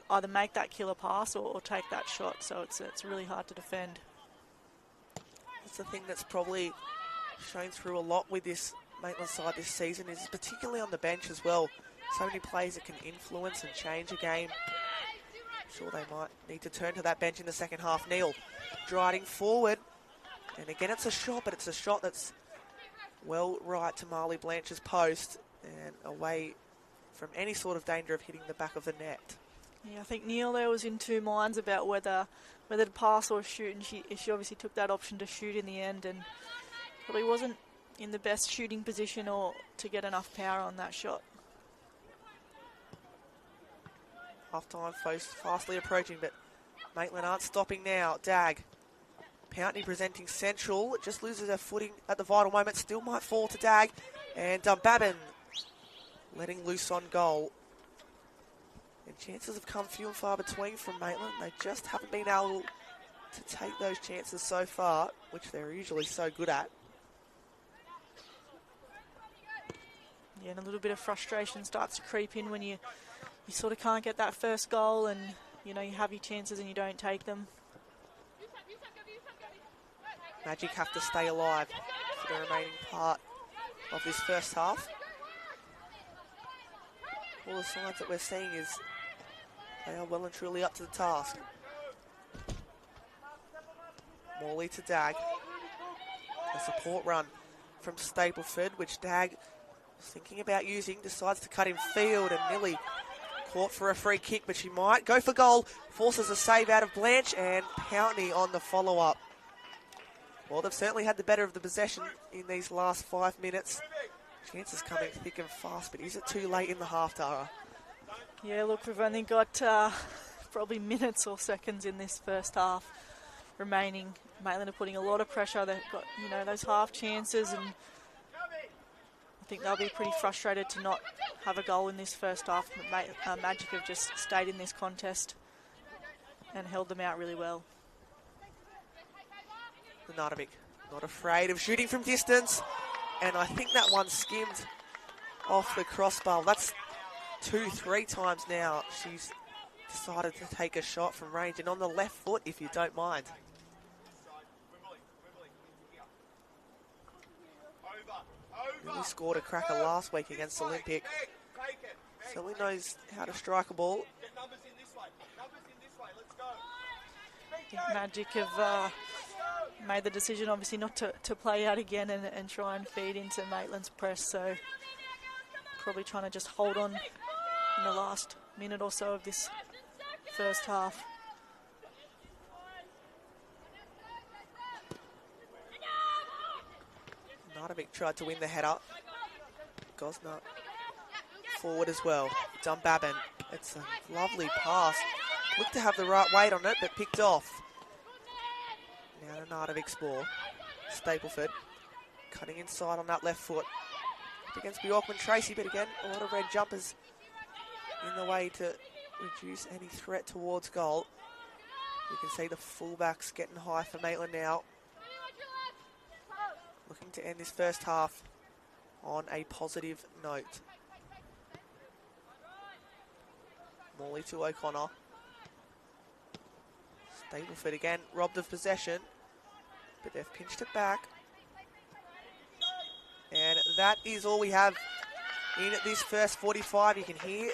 either make that killer pass or take that shot, so it's really hard to defend. That's the thing that's probably shown through a lot with this Maitland side this season, is particularly on the bench as well. So many players that can influence and change a game. Sure, they might need to turn to that bench in the second half. Neil striding forward, and again it's a shot, but it's a shot that's well right to Marley Blanche's post and away from any sort of danger of hitting the back of the net. Yeah, I think Neil there was in two minds about whether to pass or shoot, and she obviously took that option to shoot in the end, and probably wasn't in the best shooting position or to get enough power on that shot. Half-time fastly approaching, but Maitland aren't stopping now. Dag. Powney presenting central. Just loses her footing at the vital moment. Still might fall to Dag. And Dunbabin letting loose on goal. And chances have come few and far between from Maitland. They just haven't been able to take those chances so far, which they're usually so good at. Yeah, and a little bit of frustration starts to creep in when you sort of can't get that first goal, and you know you have your chances and you don't take them. Magic have to stay alive for the remaining part of this first half. All the signs that we're seeing is they are well and truly up to the task. Morley to Dag. A support run from Stapleford, which Dag was thinking about using, decides to cut in field, and nearly caught for a free kick, but she might go for goal. Forces a save out of Blanche, and Powney on the follow-up. Well, they've certainly had the better of the possession in these last 5 minutes. Chances coming thick and fast, but is it too late in the half, Tara? Yeah, look, we've only got probably minutes or seconds in this first half remaining. Maitland are putting a lot of pressure. They've got, you know, those half chances, and I think they'll be pretty frustrated to not have a goal in this first half. Magic have just stayed in this contest. and held them out really well. Nadavic not afraid of shooting from distance, and I think that one skimmed off the crossbar. That's 2-3 times now she's decided to take a shot from range, and on the left foot, if you don't mind. Really scored a cracker last week against Olympic. Certainly knows how to strike a ball. I think Magic have made the decision, obviously, not to play out again and try and feed into Maitland's press. So probably trying to just hold on in the last minute or so of this first half. Nadavic tried to win the header. Gosnell forward as well. Dunbabin. It's a lovely pass. Looked to have the right weight on it, but picked off. Now to Nadavic's ball. Stapleford cutting inside on that left foot. Up against Bjorkman Tracy, but again, a lot of red jumpers in the way to reduce any threat towards goal. You can see the fullbacks getting high for Maitland now. Looking to end this first half on a positive note. Morley to O'Connor. Stapleford again, robbed of possession, but they've pinched it back. And that is all we have in this first 45. You can hear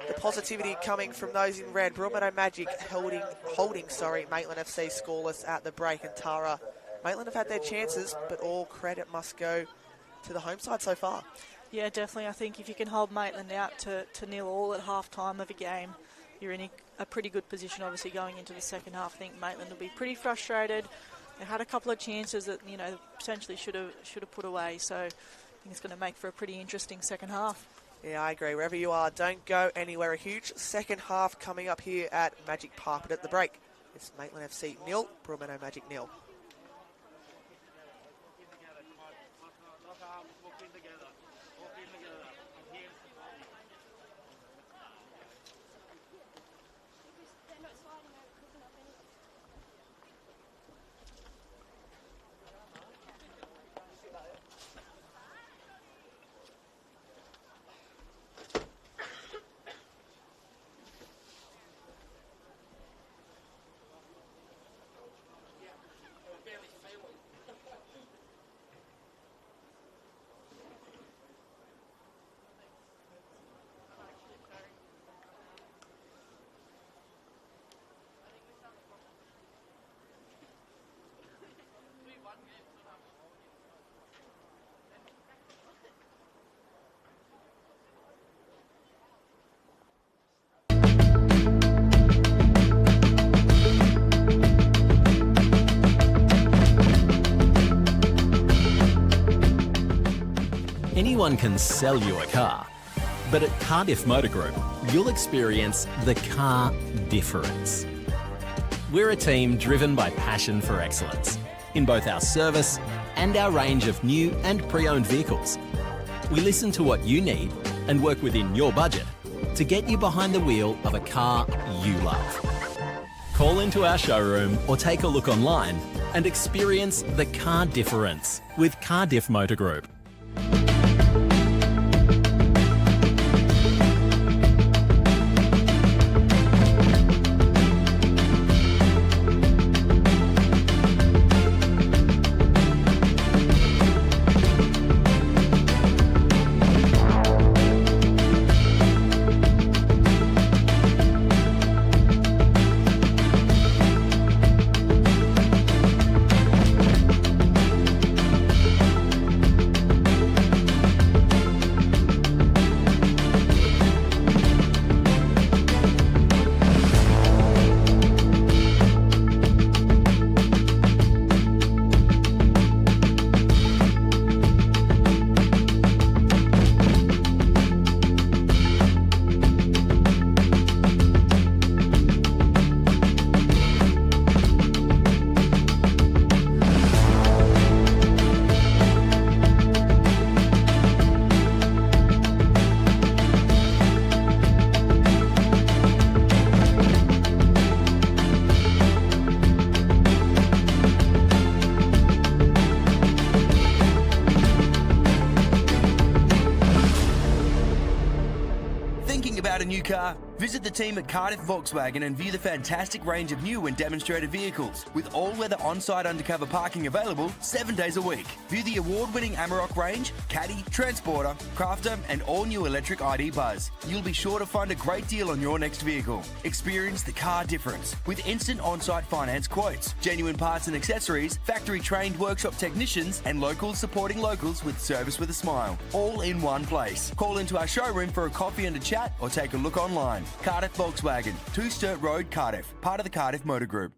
the positivity coming from those in red. Broadmeadow Magic holding Maitland FC scoreless at the break, and Tara. Maitland have had their chances, but all credit must go to the home side so far. Yeah, definitely. I think if you can hold Maitland out to 0-0 at half-time of a game, you're in a pretty good position, obviously, going into the second half. I think Maitland will be pretty frustrated. They had a couple of chances that, potentially should have put away. So I think it's going to make for a pretty interesting second half. Yeah, I agree. Wherever you are, don't go anywhere. A huge second half coming up here at Magic Park. But at the break, it's Maitland FC 0, Broadmeadow Magic 0. Anyone can sell you a car, but at Cardiff Motor Group, you'll experience the car difference. We're a team driven by passion for excellence in both our service and our range of new and pre-owned vehicles. We listen to what you need and work within your budget to get you behind the wheel of a car you love. Call into our showroom or take a look online and experience the car difference with Cardiff Motor Group. car? Visit the team at Cardiff Volkswagen and view the fantastic range of new and demonstrator vehicles with all-weather on-site undercover parking available 7 days a week. View the award-winning Amarok range, Caddy, Transporter, Crafter and all-new electric ID Buzz. You'll be sure to find a great deal on your next vehicle. Experience the car difference with instant on-site finance quotes, genuine parts and accessories, factory-trained workshop technicians and locals supporting locals with service with a smile. All in one place. Call into our showroom for a coffee and a chat or take a look online. Cardiff Volkswagen, 2 Sturt Road, Cardiff, part of the Cardiff Motor Group.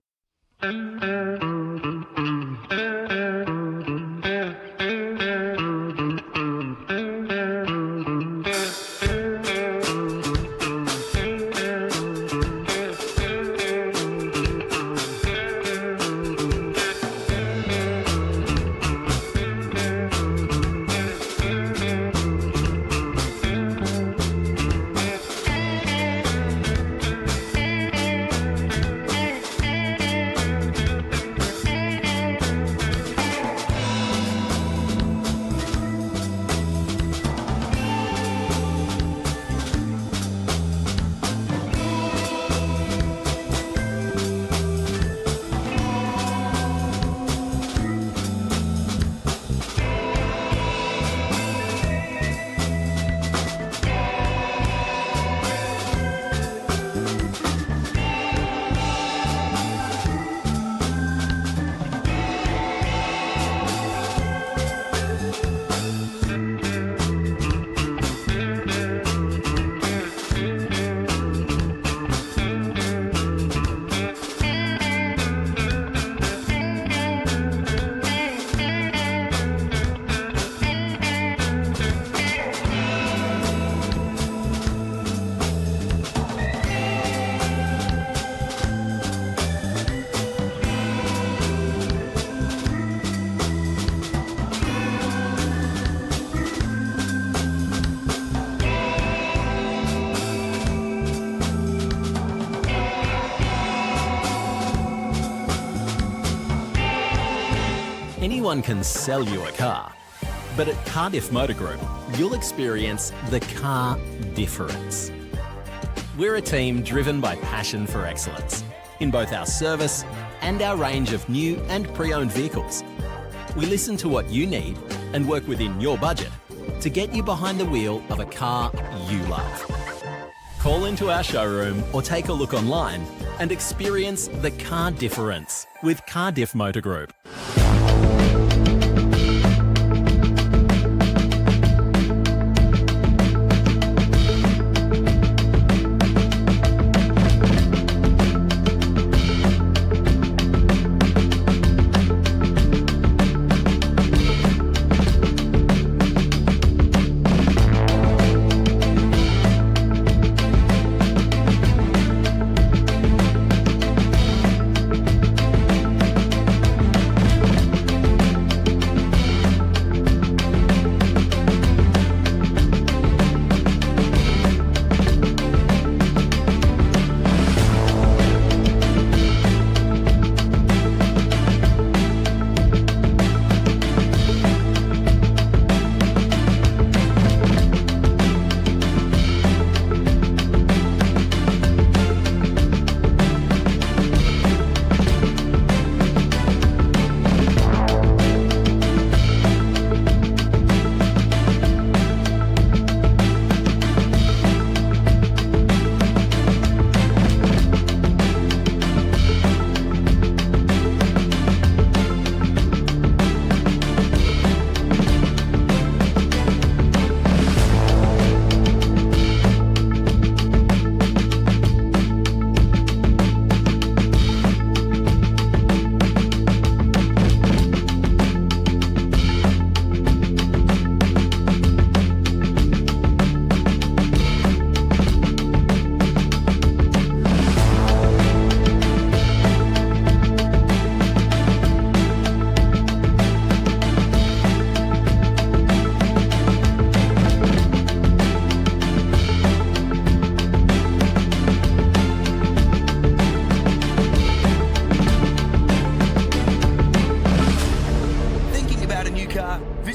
Anyone can sell you a car, but at Cardiff Motor Group, you'll experience the car difference. We're a team driven by passion for excellence in both our service and our range of new and pre-owned vehicles. We listen to what you need and work within your budget to get you behind the wheel of a car you love. Call into our showroom or take a look online and experience the car difference with Cardiff Motor Group.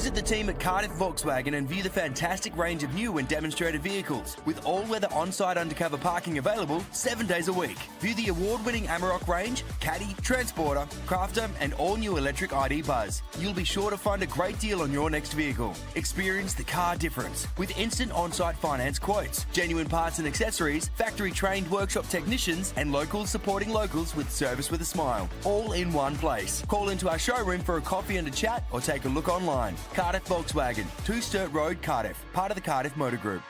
Visit the team at Cardiff Volkswagen and view the fantastic range of new and demonstrator vehicles, with all-weather on-site undercover parking available 7 days a week. View the award-winning Amarok range, Caddy, Transporter, Crafter and all-new electric ID Buzz. You'll be sure to find a great deal on your next vehicle. Experience the car difference with instant on-site finance quotes, genuine parts and accessories, factory-trained workshop technicians and locals supporting locals with service with a smile. All in one place. Call into our showroom for a coffee and a chat or take a look online. Cardiff Volkswagen, 2 Sturt Road, Cardiff, part of the Cardiff Motor Group.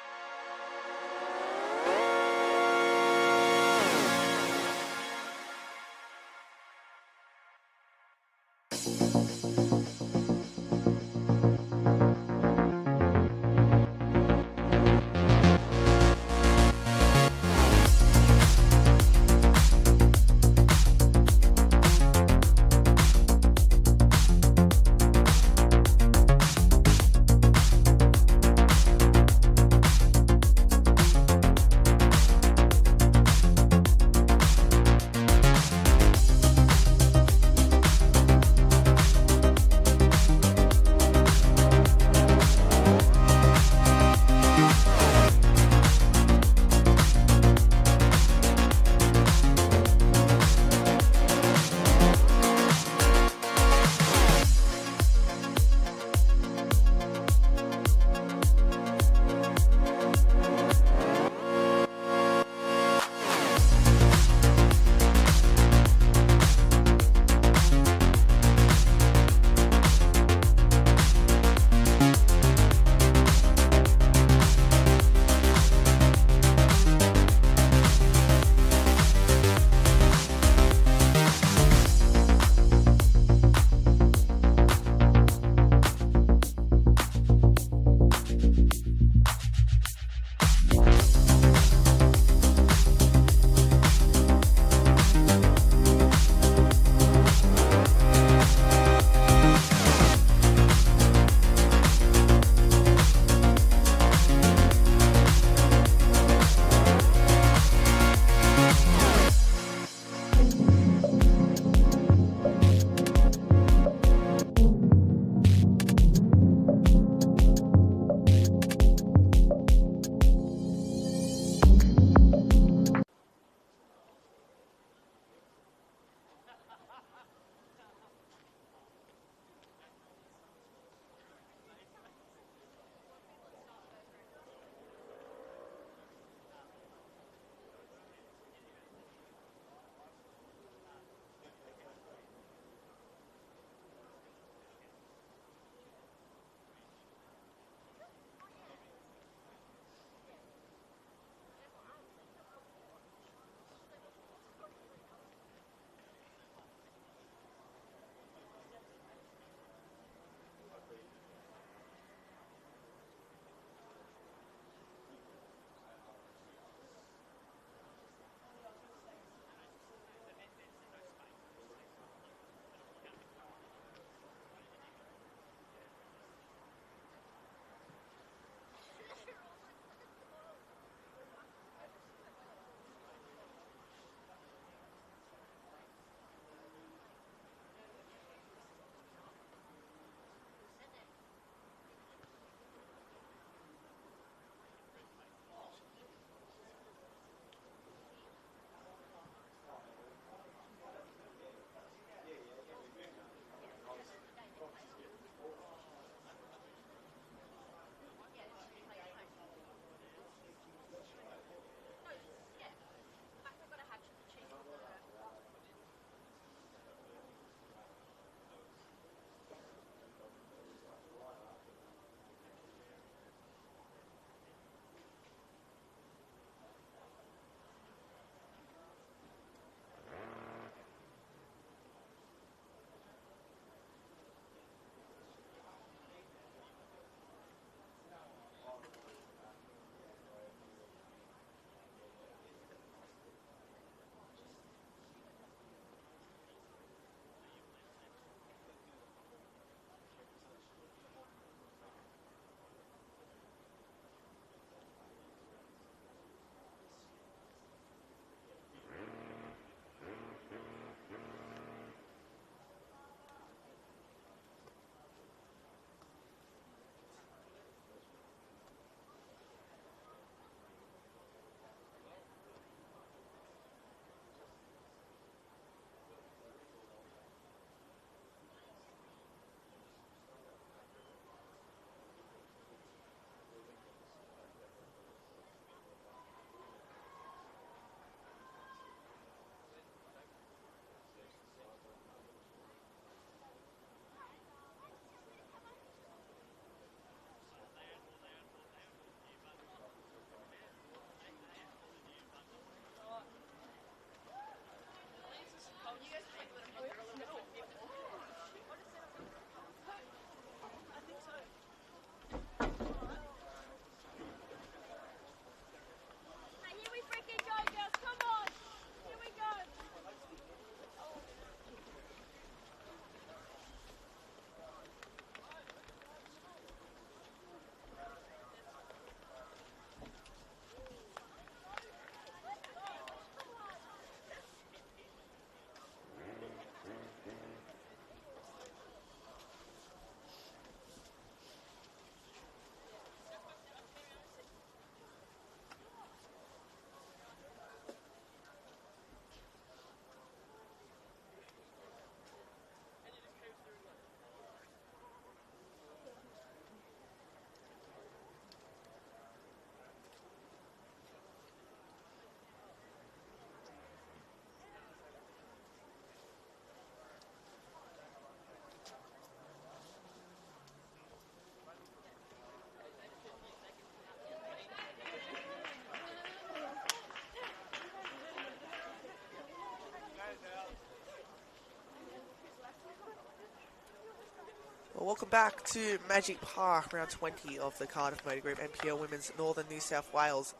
Well, welcome back to Magic Park, round 20 of the Cardiff Motor Group NPL Women's Northern New South Wales.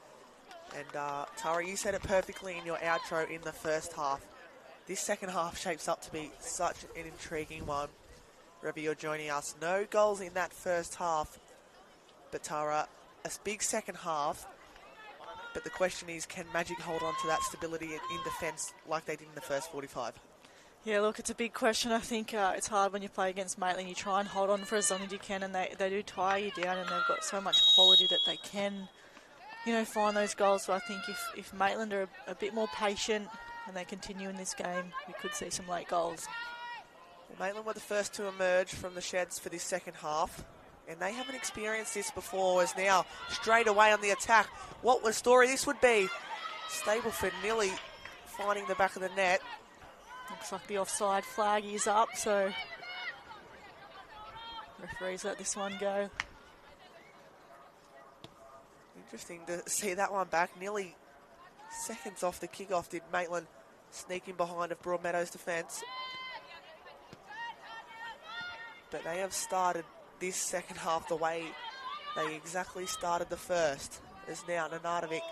And Tara, you said it perfectly in your outro in the first half. This second half shapes up to be such an intriguing one. Wherever you're joining us, no goals in that first half. But Tara, a big second half. But the question is, can Magic hold on to that stability in defence like they did in the first 45? Yeah, look, it's a big question. I think it's hard when you play against Maitland. You try and hold on for as long as you can, and they do tire you down, and they've got so much quality that they can, find those goals. So I think if Maitland are a bit more patient and they continue in this game, we could see some late goals. Well, Maitland were the first to emerge from the sheds for this second half, and they haven't experienced this before, as now straight away on the attack. What a story this would be. Stableford nearly finding the back of the net. Looks like the offside flag is up, so referees let this one go. Interesting to see that one back. Nearly seconds off the kickoff did Maitland sneak in behind of Broadmeadow's defence. But they have started this second half the way they exactly started the first. As now Nanardovic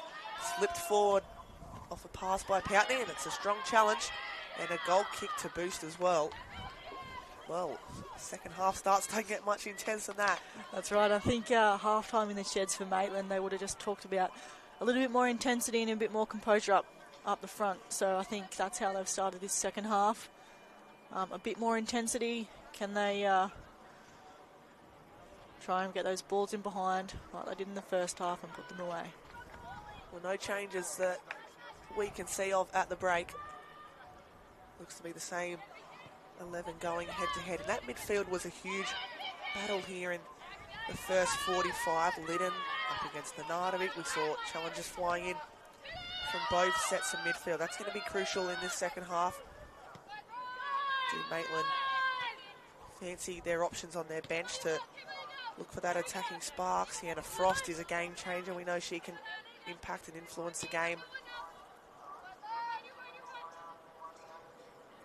slipped forward off a pass by Poutney, and it's a strong challenge. And a goal kick to boost as well. Well, second half starts don't get much intense than that. That's right. I think half-time in the sheds for Maitland, they would have just talked about a little bit more intensity and a bit more composure up the front. So I think that's how they've started this second half. A bit more intensity. Can they try and get those balls in behind like they did in the first half and put them away? Well, no changes that we can see of at the break. Looks to be the same 11 going head-to-head. And that midfield was a huge battle here in the first 45. Liddon up against Nanardovic. We saw challenges flying in from both sets of midfield. That's going to be crucial in this second half. Do Maitland fancy their options on their bench to look for that attacking spark? Sienna Frost is a game changer. We know she can impact and influence the game.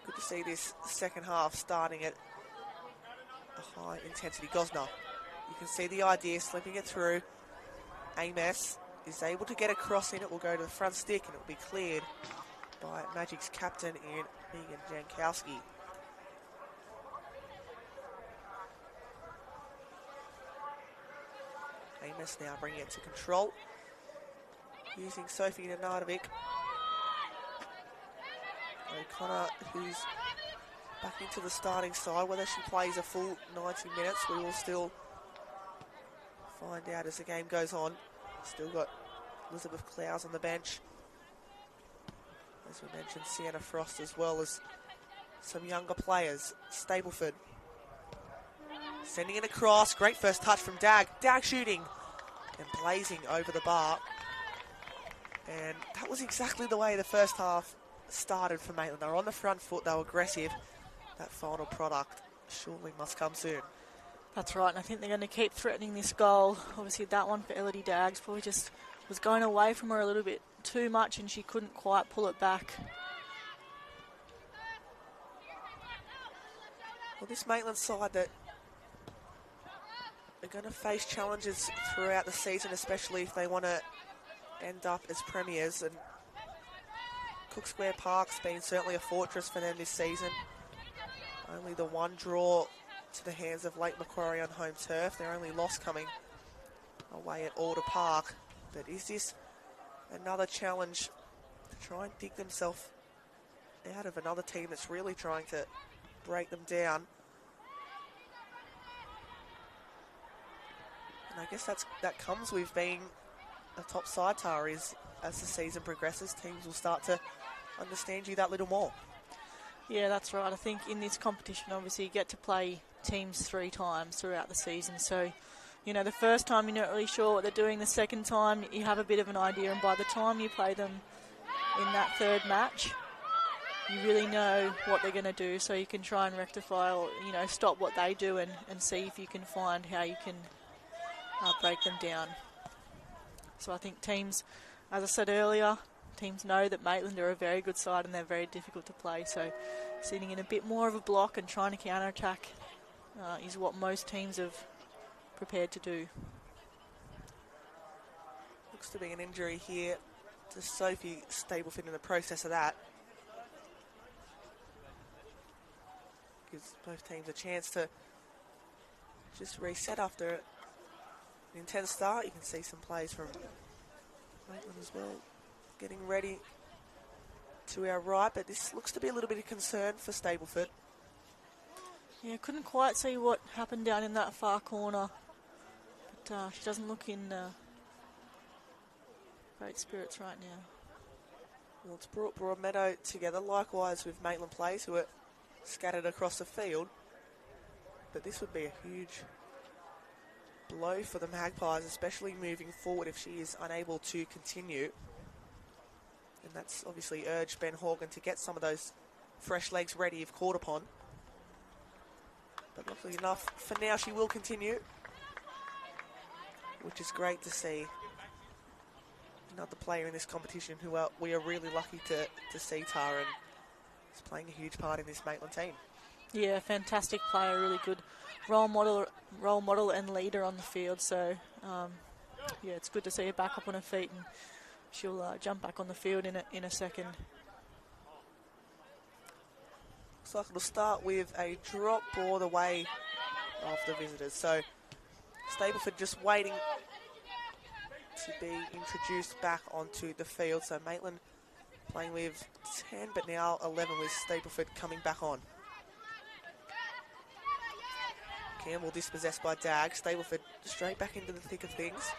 Good to see this second half starting at a high intensity. Gosner, you can see the idea, slipping it through. Amos is able to get a cross in. It will go to the front stick and it will be cleared by Magic's captain in Megan Jankowski. Amos now bringing it to control, using Sophie Nanardovic. O'Connor, who's back into the starting side. Whether she plays a full 90 minutes, we will still find out as the game goes on. Still got Elizabeth Clowes on the bench. As we mentioned, Sienna Frost, as well as some younger players. Stableford sending it across. Great first touch from Dag. Dag shooting and blazing over the bar. And that was exactly the way the first half started for Maitland. They were on the front foot, they were aggressive. That final product surely must come soon. That's right, and I think they're going to keep threatening this goal. Obviously that one for Elodie Daggs probably just was going away from her a little bit too much and she couldn't quite pull it back. Well, this Maitland side that are going to face challenges throughout the season, especially if they want to end up as premiers, and Cook Square Park's been certainly a fortress for them this season. Only the one draw to the hands of Lake Macquarie on home turf. Their only loss coming away at Alder Park. But is this another challenge to try and dig themselves out of another team that's really trying to break them down? And I guess that comes with being a top side, Tara, is as the season progresses, teams will start to understand you that little more. Yeah, that's right. I think in this competition, obviously, you get to play teams 3 times throughout the season. So, the first time you're not really sure what they're doing. The second time, you have a bit of an idea. And by the time you play them in that third match, you really know what they're going to do. So you can try and rectify or, stop what they do and see if you can find how you can break them down. So I think teams, as I said earlier, teams know that Maitland are a very good side and they're very difficult to play. So sitting in a bit more of a block and trying to counter-attack is what most teams have prepared to do. Looks to be an injury here to Sophie Stableford in the process of that. Gives both teams a chance to just reset after an intense start. You can see some plays from Maitland as well, getting ready to our right, but this looks to be a little bit of concern for Stableford. Yeah, couldn't quite see what happened down in that far corner, but she doesn't look in great spirits right now. Well, it's brought Broadmeadow together, likewise with Maitland players who are scattered across the field. But this would be a huge blow for the Magpies, especially moving forward if she is unable to continue. And that's obviously urged Ben Horgan to get some of those fresh legs ready if called upon. But luckily enough, for now she will continue, which is great to see. Another player in this competition who we are really lucky to see, Tara, and is playing a huge part in this Maitland team. Yeah, fantastic player, really good role model and leader on the field. So, yeah, it's good to see her back up on her feet, and she'll jump back on the field in a second. Looks like it'll start with a drop ball the way of the visitors. So, Stableford just waiting to be introduced back onto the field. So Maitland playing with 10, but now 11 with Stableford coming back on. Campbell dispossessed by Dag. Stableford straight back into the thick of things.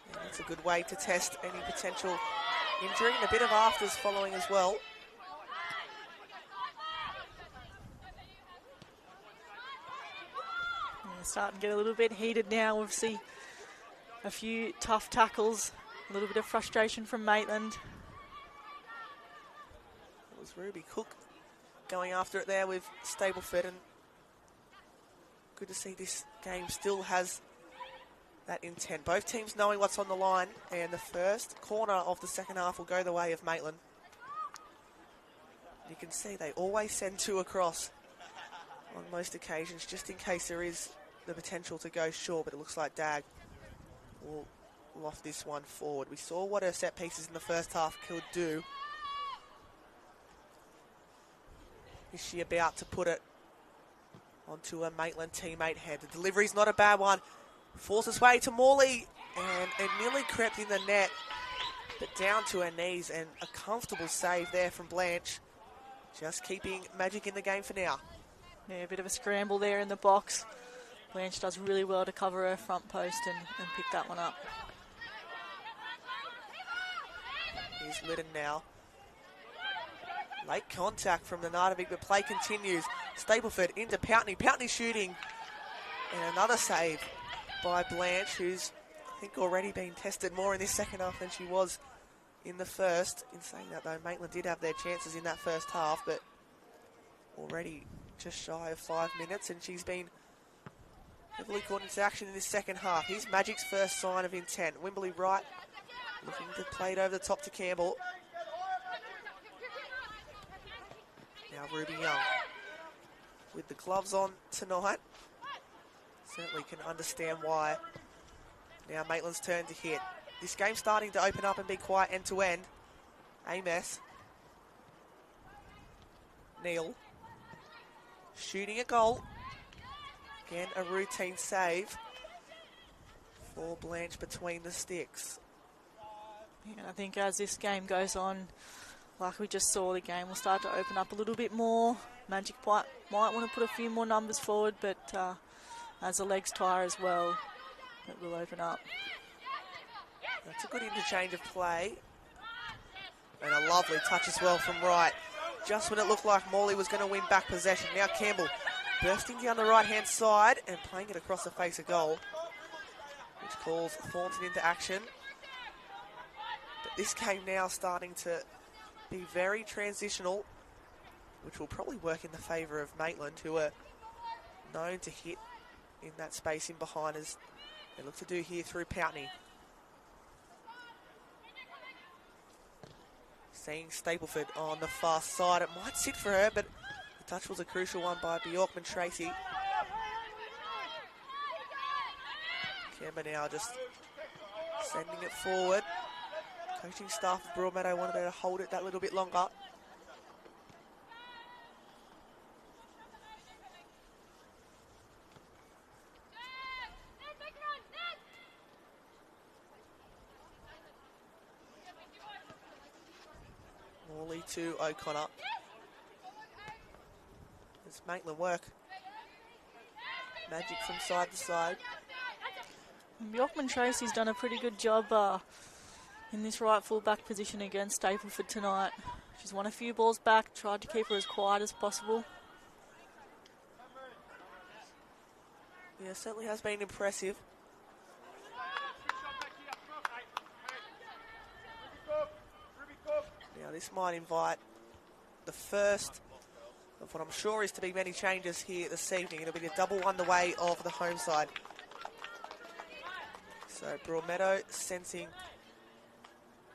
And that's a good way to test any potential injury, and a bit of afters following as well. Yeah, starting to get a little bit heated now. We'll see a few tough tackles, a little bit of frustration from Maitland. It was Ruby Cook going after it there with Stableford, and good to see this game still has that intent. Both teams knowing what's on the line, and the first corner of the second half will go the way of Maitland. You can see they always send two across on most occasions, just in case there is the potential to go short, but it looks like Dag will loft this one forward. We saw what her set pieces in the first half could do. Is she about to put it onto a Maitland teammate head? The delivery's not a bad one. Forces its way to Morley, and it nearly crept in the net, but down to her knees, and a comfortable save there from Blanche. Just keeping Magic in the game for now. Yeah, a bit of a scramble there in the box. Blanche does really well to cover her front post and pick that one up. Here's Lytton now. Late contact from the Nardavik, but play continues. Stableford into Poutney. Poutney shooting. And another save by Blanche, who's, I think, already been tested more in this second half than she was in the first. In saying that, though, Maitland did have their chances in that first half, but already just shy of 5 minutes, and she's been heavily caught into action in this second half. Here's Magic's first sign of intent. Wimberley right, looking to play it over the top to Campbell. Now Ruby Young with the gloves on tonight. Certainly can understand why. Now Maitland's turn to hit. This game's starting to open up and be quite end to end. Ames. Neal. Shooting a goal. Again, a routine save for Blanche between the sticks. Yeah, I think as this game goes on, like we just saw, the game will start to open up a little bit more. Magic might want to put a few more numbers forward, but as the legs tire as well, it will open up. That's a good interchange of play. And a lovely touch as well from right. Just when it looked like Morley was going to win back possession. Now Campbell bursting down the right-hand side and playing it across the face of goal, which calls Thornton into action. But this game now starting to be very transitional, which will probably work in the favour of Maitland, who are known to hit in that space in behind, as they look to do here through Poutney. Seeing Stableford on the far side. It might sit for her, but it touch was a crucial one by Bjorkman Tracy. Kemba now just sending it forward. Coaching staff of Broadmeadow wanted her to hold it that little bit longer. Morley to O'Connor. It's Maitland work. Magic from side to side. Bjorkman Tracy's done a pretty good job in this right full-back position against Stapleford tonight. She's won a few balls back, tried to keep her as quiet as possible. Yeah, certainly has been impressive. Now this might invite the first of what I'm sure is to be many changes here this evening. It'll be the double underway of the home side. So Broadmeadow sensing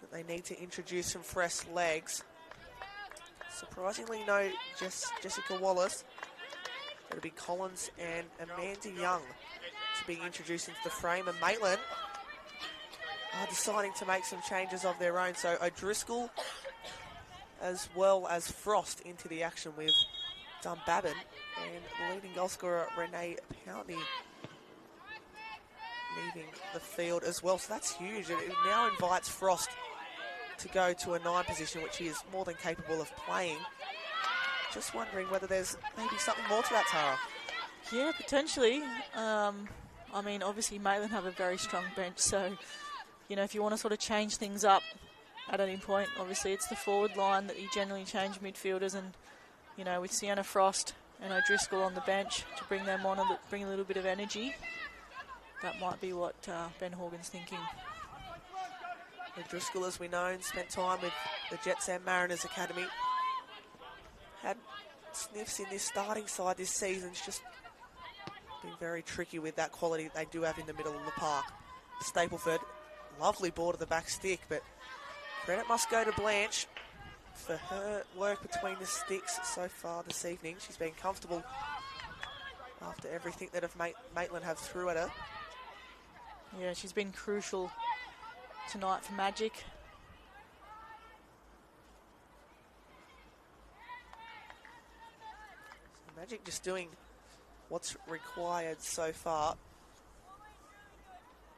that they need to introduce some fresh legs. Surprisingly, no Jessica Wallace. It'll be Collins and Amanda Young to be introduced into the frame. And Maitland are deciding to make some changes of their own. So O'Driscoll as well as Frost into the action with Dunbabin. And the leading goal scorer, Renee Pountney, leaving the field as well. So that's huge. It now invites Frost to go to a 9 position, which he is more than capable of playing. Just wondering whether there's maybe something more to that, Tara. Yeah, potentially. I mean, obviously Maitland have a very strong bench, so, you know, if you want to sort of change things up at any point, obviously it's the forward line that you generally change midfielders, and, you know, with Sienna Frost and O'Driscoll on the bench to bring them on and bring a little bit of energy, that might be what Ben Horgan's thinking. O'Driscoll, as we know, spent time with the Jets and Mariners Academy. Had sniffs in this starting side this season. It's just been very tricky with that quality that they do have in the middle of the park. Stapleford, lovely ball to the back stick, but credit must go to Blanche for her work between the sticks so far this evening. She's been comfortable after everything that Maitland have threw at her. Yeah, she's been crucial tonight for Magic. So Magic just doing what's required so far.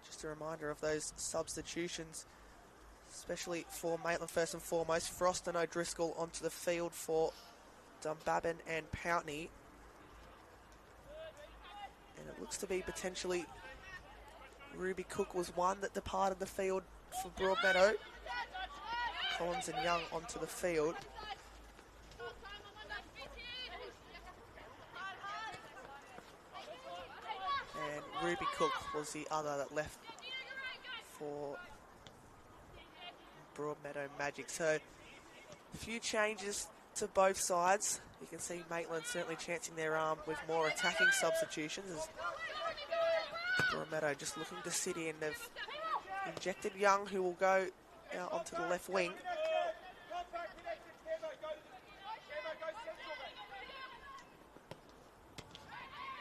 Just a reminder of those substitutions, especially for Maitland first and foremost. Frost and O'Driscoll onto the field for Dunbabin and Pountney. And it looks to be potentially Ruby Cook was one that departed the field for Broadmeadow. Collins and Young onto the field. And Ruby Cook was the other that left for Broadmeadow Magic. So a few changes to both sides. You can see Maitland certainly chancing their arm with more attacking substitutions, as Broadmeadow just looking to sit in. They've injected Young, who will go out onto the left wing.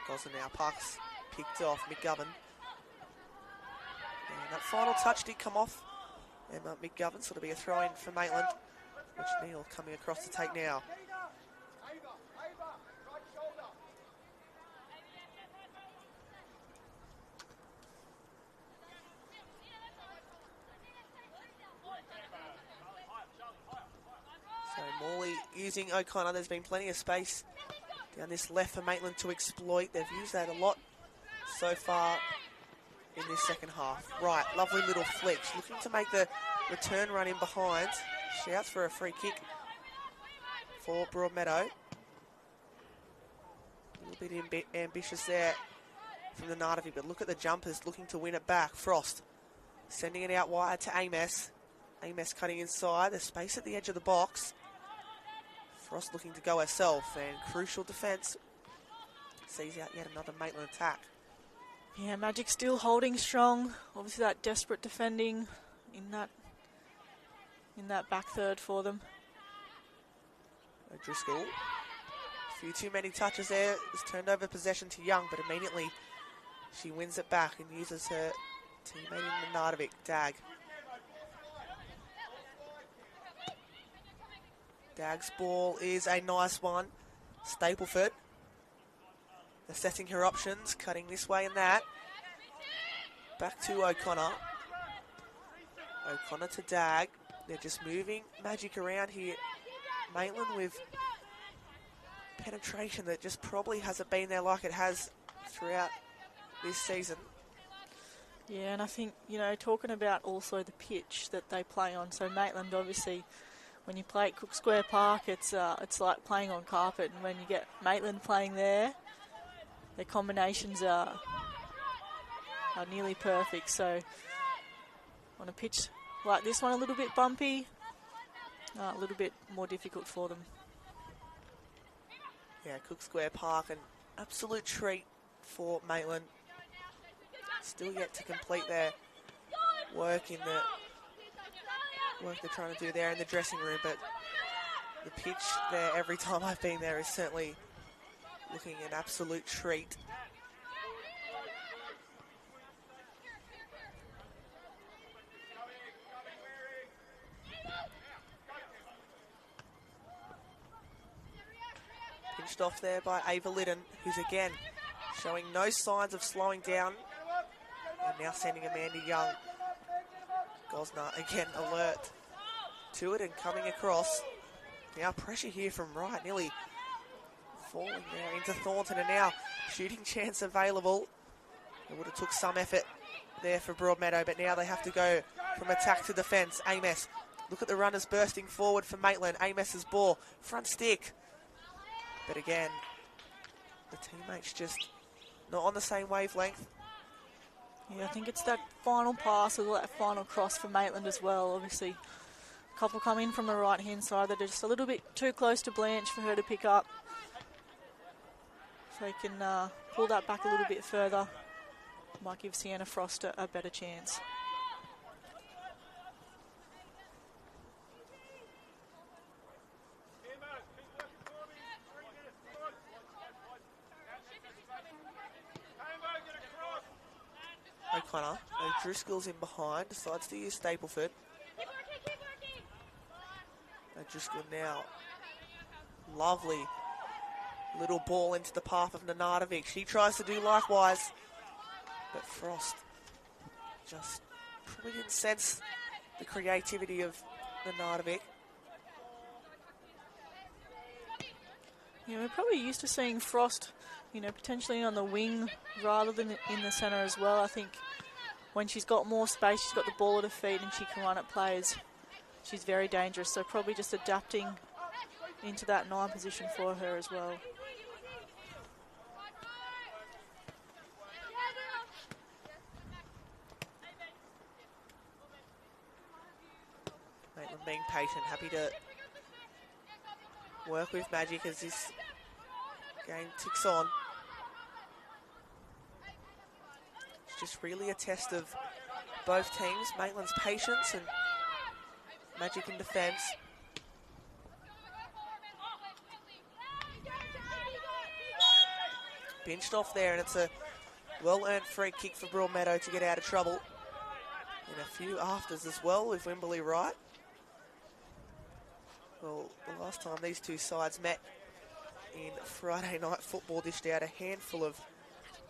Gosling now, pucks picked off McGovern. And that final touch did come off Emma McGovern, so it'll be a throw-in for Maitland, which Neil coming across to take now. So Morley using O'Connor. There's been plenty of space down this left for Maitland to exploit. They've used that a lot so far in this second half. Right, lovely little flick. She's looking to make the return run in behind. Shouts for a free kick for Broadmeadow. A little bit ambitious there from the Nadavi, but look at the jumpers looking to win it back. Frost sending it out wide to Amos. Amos cutting inside. There's space at the edge of the box. Frost looking to go herself, and crucial defence sees out yet another Maitland attack. Yeah, Magic still holding strong. Obviously that desperate defending in that back third for them. O'Driscoll A few too many touches there. It's turned over possession to Young, but immediately she wins it back and uses her teammate in Nenadovich, Dag. Dag's ball is a nice one. Stapleford. Assessing her options, cutting this way and that. Back to O'Connor. O'Connor to Dag. They're just moving Magic around here. Maitland with penetration that just probably hasn't been there like it has throughout this season. Yeah, and I think, you know, talking about also the pitch that they play on. So Maitland, obviously, when you play at Cook Square Park, it's like playing on carpet. And when you get Maitland playing there, their combinations are nearly perfect. So on a pitch like this one, a little bit bumpy, a little bit more difficult for them. Yeah, Cook Square Park, an absolute treat for Maitland. Still yet to complete their work they're trying to do there in the dressing room, but the pitch there every time I've been there is certainly looking an absolute treat. Pinched off there by Ava Liddon, who's again showing no signs of slowing down. And now sending Amanda Young. Gosner again alert to it and coming across. Now pressure here from right, nearly falling now into Thornton, and now shooting chance available. It would have took some effort there for Broadmeadow, but now they have to go from attack to defence. Amos, look at the runners bursting forward for Maitland. Amos's ball, front stick. But again, the teammates just not on the same wavelength. Yeah, I think it's that final pass or that final cross for Maitland as well. Obviously, a couple come in from the right-hand side that are just a little bit too close to Blanche for her to pick up. If they can pull that back a little bit further, might give Sienna Frost a better chance. O'Connor, O'Driscoll's in behind, decides to use Stapleford. O'Driscoll now, lovely little ball into the path of Nenadovich. She tries to do likewise, but Frost just probably didn't sense the creativity of Nenadovich. Yeah, we're probably used to seeing Frost, you know, potentially on the wing rather than in the centre as well. I think when she's got more space, she's got the ball at her feet and she can run at players. She's very dangerous, so probably just adapting into that 9 position for her as well. Maitland being patient, happy to work with Magic as this game ticks on. It's just really a test of both teams. Maitland's patience and Magic in defence. Pinched off there, and it's a well-earned free kick for Broadmeadow to get out of trouble. And a few afters as well with Wimberley right. Well, the last time these two sides met in Friday night football dished out a handful of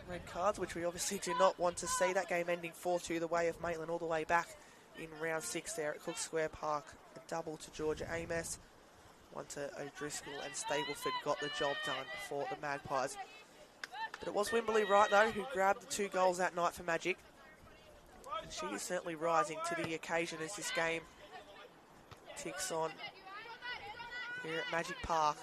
red cards, which we obviously do not want to see. That game ending 4-2 the way of Maitland all the way back in round 6 there at Cook Square Park. A double to Georgia Amos, one to O'Driscoll, and Stapleford got the job done for the Magpies. But it was Wimberley Wright, though, who grabbed the 2 goals that night for Magic. And she is certainly rising to the occasion as this game ticks on here at Magic Park.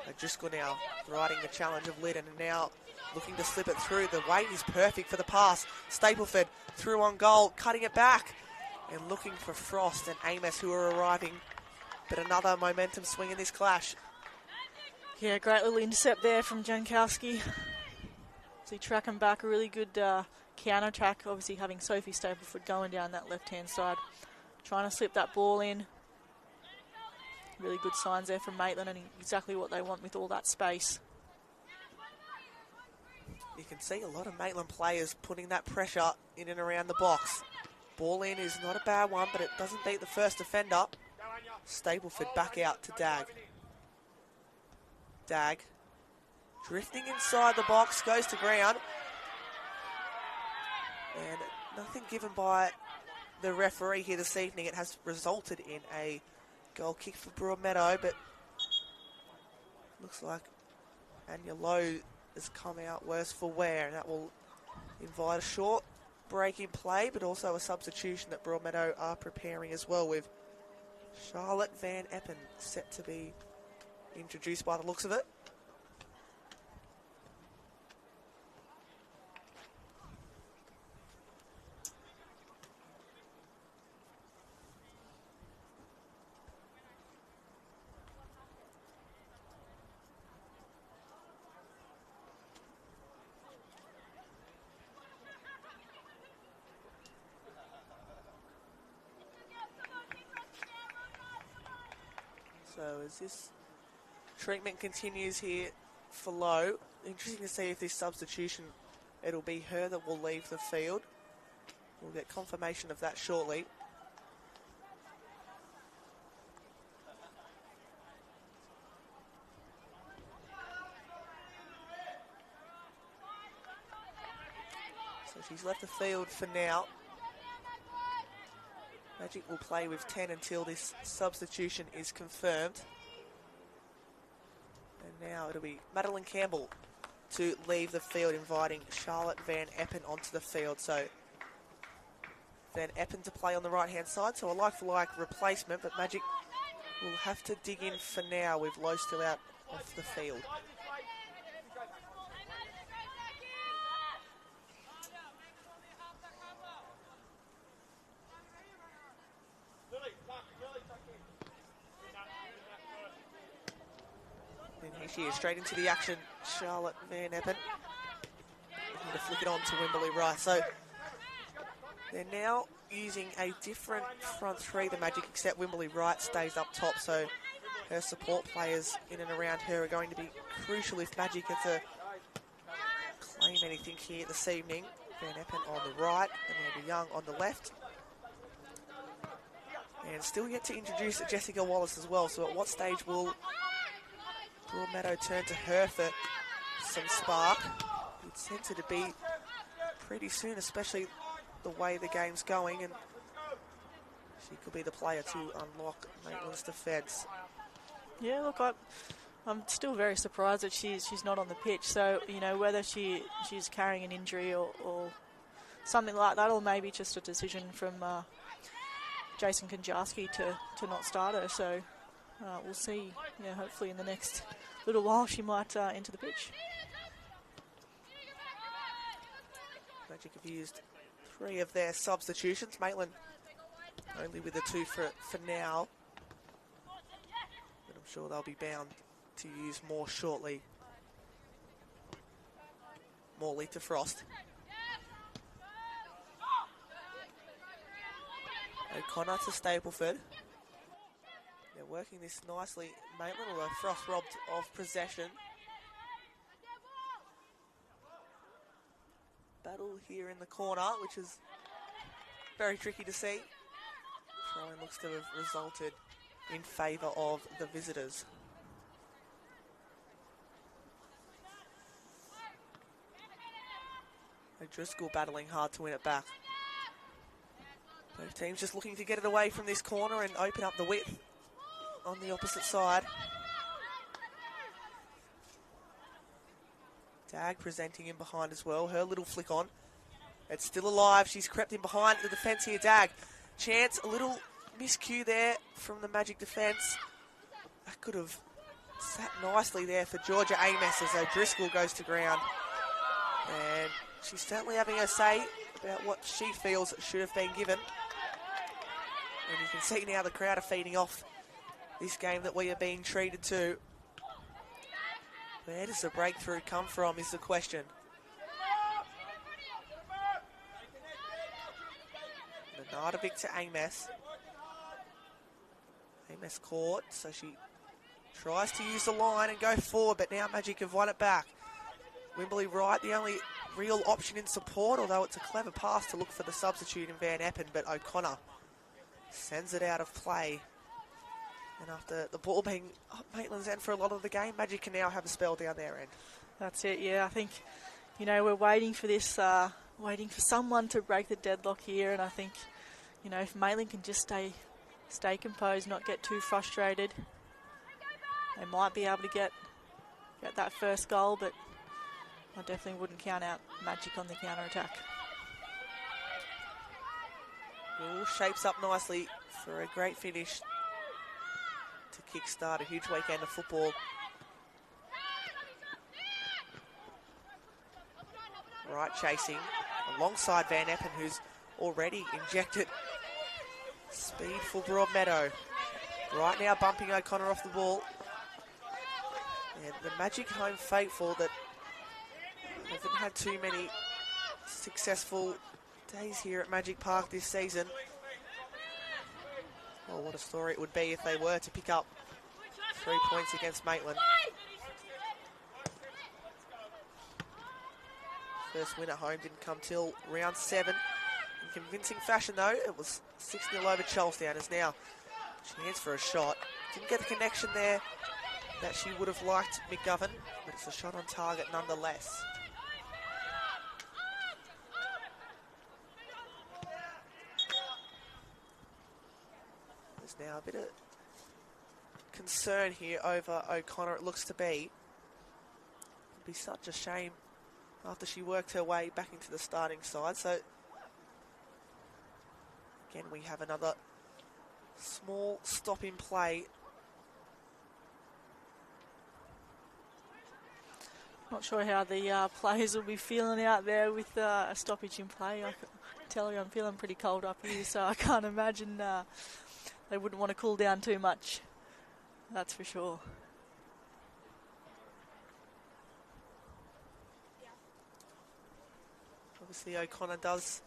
O'Driscoll now riding the challenge of Liddon, and now looking to slip it through. The weight is perfect for the pass. Stapleford through on goal, cutting it back and looking for Frost and Amos, who are arriving. But another momentum swing in this clash. Yeah, great little intercept there from Jankowski. So tracking back, a really good counter-attack, obviously having Sophie Stapleford going down that left-hand side, trying to slip that ball in. Really good signs there from Maitland, and exactly what they want with all that space. You can see a lot of Maitland players putting that pressure in and around the box. Ball in is not a bad one, but it doesn't beat the first defender. Stapleford back out to Dag. Dag drifting inside the box, goes to ground. And nothing given by the referee here this evening. It has resulted in a goal kick for Broadmeadow, but looks like Anya Lowe has come out worse for wear, and that will invite a short break in play, but also a substitution that Broadmeadow are preparing as well, with Charlotte Van Eppen set to be introduced by the looks of it. So as this treatment continues here for Lowe, interesting to see if this substitution, it'll be her that will leave the field. We'll get confirmation of that shortly. So she's left the field for now. Magic will play with 10 until this substitution is confirmed. And now it'll be Madeline Campbell to leave the field, inviting Charlotte Van Eppen onto the field. So Van Eppen to play on the right-hand side, so a like-for-like replacement, but Magic will have to dig in for now with Lowe still out off the field. She is straight into the action, Charlotte Van Eppen. Looking to flick it on to Wimberley Rice. So they're now using a different front three, the Magic, except Wimberley Wright stays up top. So her support players in and around her are going to be crucial if Magic are to claim anything here this evening. Van Eppen on the right, and Amanda Young on the left. And still yet to introduce Jessica Wallace as well. So at what stage will Broadmeadow turn to her for some spark? It's said to be pretty soon, especially the way the game's going, and she could be the player to unlock Maitland's defence. Yeah, look, I'm still very surprised that she's not on the pitch. So, you know, whether she's carrying an injury or something like that, or maybe just a decision from Jason Konjarski to not start her. So we'll see. Yeah, hopefully in the next little while she might enter the pitch. Magic have used 3 of their substitutions. Maitland only with the 2 for now. But I'm sure they'll be bound to use more shortly. Morley to Frost. O'Connor to Stapleford. They're working this nicely. Maitland, although Frost robbed of possession. Battle here in the corner, which is very tricky to see. Throw-in looks to have resulted in favour of the visitors. O'Driscoll battling hard to win it back. Both teams just looking to get it away from this corner and open up the width on the opposite side. Dag presenting in behind as well. Her little flick on. It's still alive. She's crept in behind the defence here. Dag. Chance, a little miscue there from the Magic defence. That could have sat nicely there for Georgia Amos as O'Driscoll goes to ground. And she's certainly having her say about what she feels should have been given. And you can see now the crowd are feeding off this game that we are being treated to. Where does the breakthrough come from is the question. Bernardovic to Amos. Amos caught, so she tries to use the line and go forward, but now Magic have won it back. Wimberley Wright, the only real option in support, although it's a clever pass to look for the substitute in Van Eppen, but O'Connor sends it out of play. And after the ball being up Maitland's end for a lot of the game, Magic can now have a spell down their end. That's it, yeah. I think, you know, we're waiting for this, waiting for someone to break the deadlock here, and I think, you know, if Maitland can just stay composed, not get too frustrated, they might be able to get that first goal, but I definitely wouldn't count out Magic on the counter-attack. It all shapes up nicely for a great finish to kickstart a huge weekend of football. Right chasing alongside Van Eppen, who's already injected speed for Broadmeadow. Right now bumping O'Connor off the ball. And the Magic home faithful that haven't had too many successful days here at Magic Park this season. Oh, what a story it would be if they were to pick up 3 points against Maitland. First win at home didn't come till round 7. In convincing fashion though, it was 6-0 over Charlestown. Is now a chance for a shot. Didn't get the connection there that she would have liked McGovern, but it's a shot on target nonetheless. There's now a bit of concern here over O'Connor, it looks to be. It'd be such a shame after she worked her way back into the starting side. So again, we have another small stop in play. Not sure how the players will be feeling out there with a stoppage in play. I can tell you I'm feeling pretty cold up here, so I can't imagine they wouldn't want to cool down too much. That's for sure. Obviously O'Connor does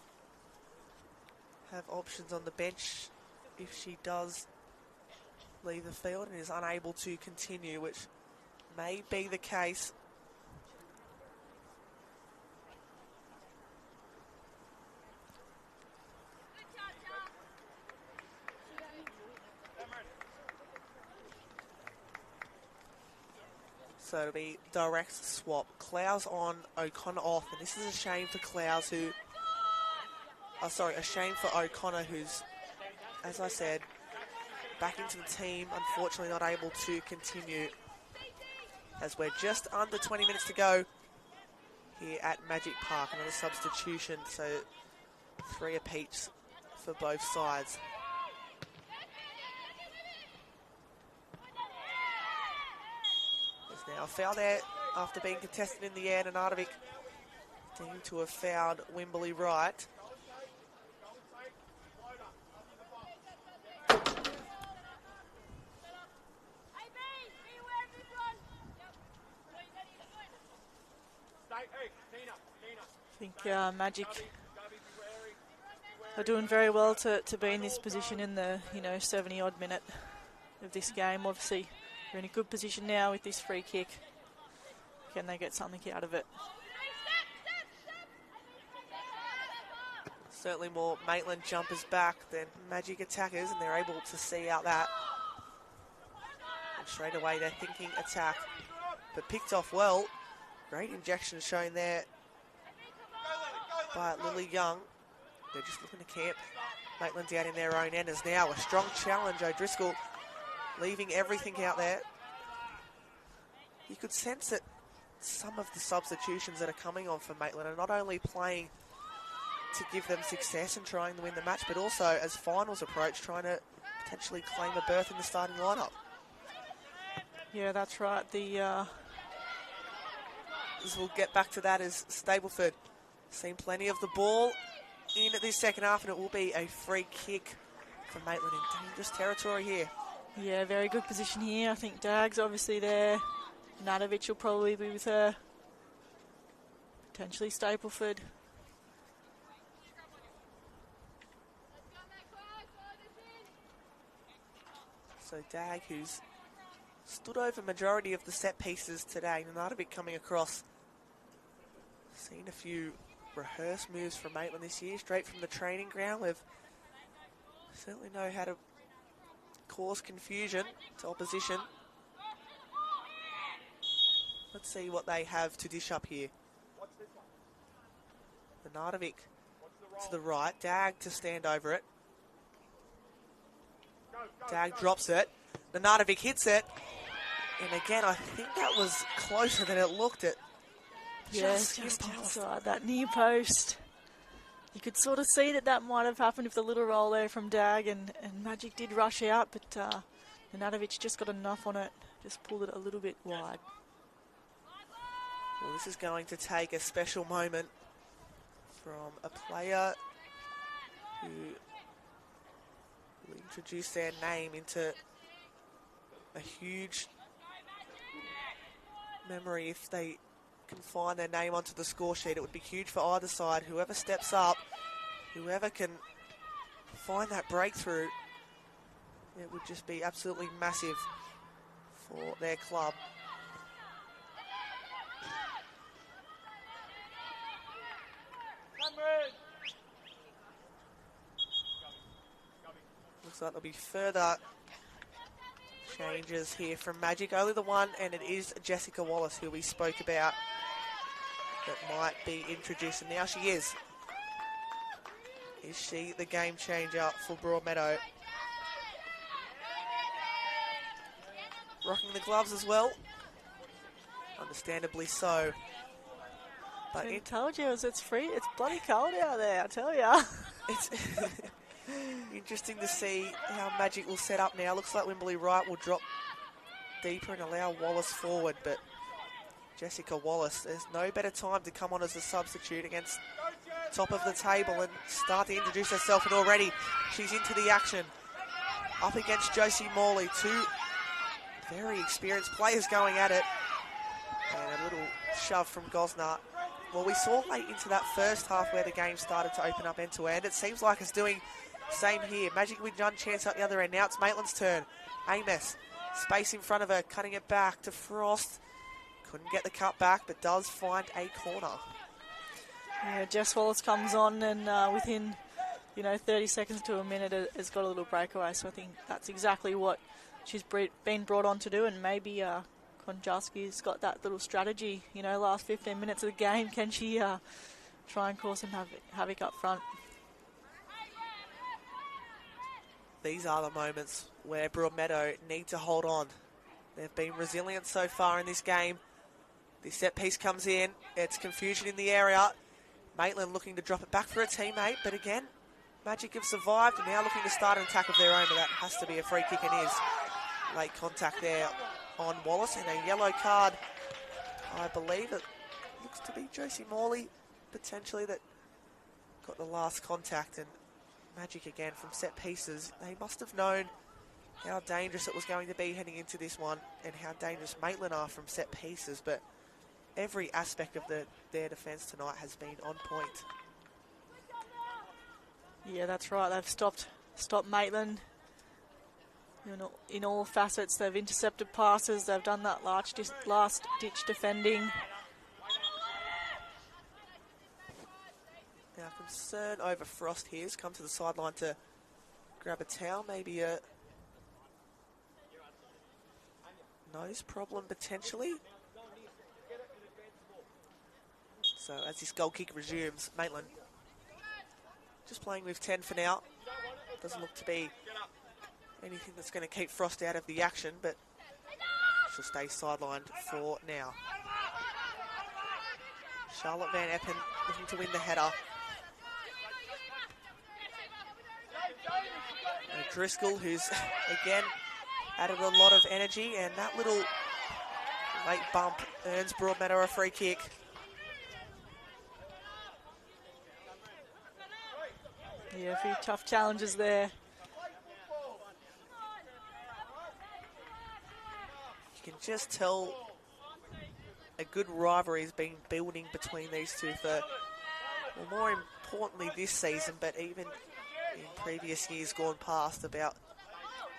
have options on the bench if she does leave the field and is unable to continue, which may be the case. So it'll be direct swap. Clowes on, O'Connor off. And this is a shame for Clowes who... Oh, sorry, a shame for O'Connor who's, as I said, back into the team. Unfortunately not able to continue as we're just under 20 minutes to go here at Magic Park. Another substitution, so 3 apiece for both sides. Now a foul there after being contested in the air, and Ardovic deemed to have fouled Wimberley Wright. I think Magic are doing very well to be in this position in the 70-odd minute of this game. Obviously, they're in a good position now with this free kick. Can they get something out of it? Certainly more Maitland jumpers back than Magic attackers, and they're able to see out that. And straight away they're thinking attack, but picked off well. Great injection shown there by Lily Young. They're just looking to camp Maitland down in their own end. As now a strong challenge. O'Driscoll leaving everything out there. You could sense that some of the substitutions that are coming on for Maitland are not only playing to give them success and trying to win the match, but also as finals approach, trying to potentially claim a berth in the starting lineup. Yeah, that's right. As we'll get back to that, as Stableford seen plenty of the ball in this second half, and it will be a free kick for Maitland in dangerous territory here. Yeah, very good position here. I think Dag's obviously there. Nadovic will probably be with her. Potentially Stapleford. So Dag, who's stood over majority of the set pieces today. Nenadovich coming across. Seen a few rehearsed moves from Maitland this year, straight from the training ground. We've certainly know how to cause confusion to opposition. Let's see what they have to dish up here. Nenadovich to the right, Dag to stand over it. Dag drops it. Nenadovich hits it. And again, I think that was closer than it looked at. Just outside that near post. You could sort of see that might have happened with the little roll there from Dag, and Magic did rush out, but Nenadovich just got enough on it, just pulled it a little bit wide. Well, this is going to take a special moment from a player who will introduce their name into a huge memory. If they can find their name onto the score sheet, it would be huge for either side. Whoever steps up, whoever can find that breakthrough, it would just be absolutely massive for their club. Looks like there'll be further changes here from Magic. Only the one, and it is Jessica Wallace, who we spoke about, that might be introduced. And now she is. Is she the game changer for Broadmeadow? Rocking the gloves as well. Understandably so. But I told you it's free. It's bloody cold out there, I tell ya. It's interesting to see how Magic will set up now. Looks like Wimberley Wright will drop deeper and allow Wallace forward, but Jessica Wallace, there's no better time to come on as a substitute against top of the table and start to introduce herself, and already she's into the action. Up against Josie Morley, two very experienced players going at it. And a little shove from Gosnar. Well, we saw late into that first half where the game started to open up end-to-end. It seems like it's doing the same here. Magic with one chance up the other end. Now it's Maitland's turn. Amos, space in front of her, cutting it back to Frost. Couldn't get the cut back, but does find a corner. Yeah, Jess Wallace comes on and within, 30 seconds to a minute has got a little breakaway. So I think that's exactly what she's been brought on to do, and maybe Konjaski's got that little strategy, last 15 minutes of the game. Can she try and cause some havoc up front? These are the moments where Broadmeadow need to hold on. They've been resilient so far in this game. The set piece comes in. It's confusion in the area. Maitland looking to drop it back for a teammate, but again, Magic have survived and now looking to start an attack of their own, but that has to be a free kick, and is late contact there on Wallace, and a yellow card. I believe it looks to be Josie Morley, potentially, that got the last contact. And Magic again from set pieces. They must have known how dangerous it was going to be heading into this one, and how dangerous Maitland are from set pieces, but every aspect of their defence tonight has been on point. Yeah, that's right. They've stopped Maitland. In all facets, they've intercepted passes. They've done that last-ditch defending. Now, concern over Frost here has come to the sideline to grab a towel, maybe a nose problem potentially. So as this goal kick resumes, Maitland just playing with 10 for now. Doesn't look to be anything that's going to keep Frost out of the action, but she'll stay sidelined for now. Charlotte Van Eppen looking to win the header. And Driscoll, who's again added a lot of energy, and that little late bump earns Broadmeadow a free kick. Yeah, a few tough challenges there. You can just tell a good rivalry has been building between these two for, well, more importantly this season, but even in previous years gone past, about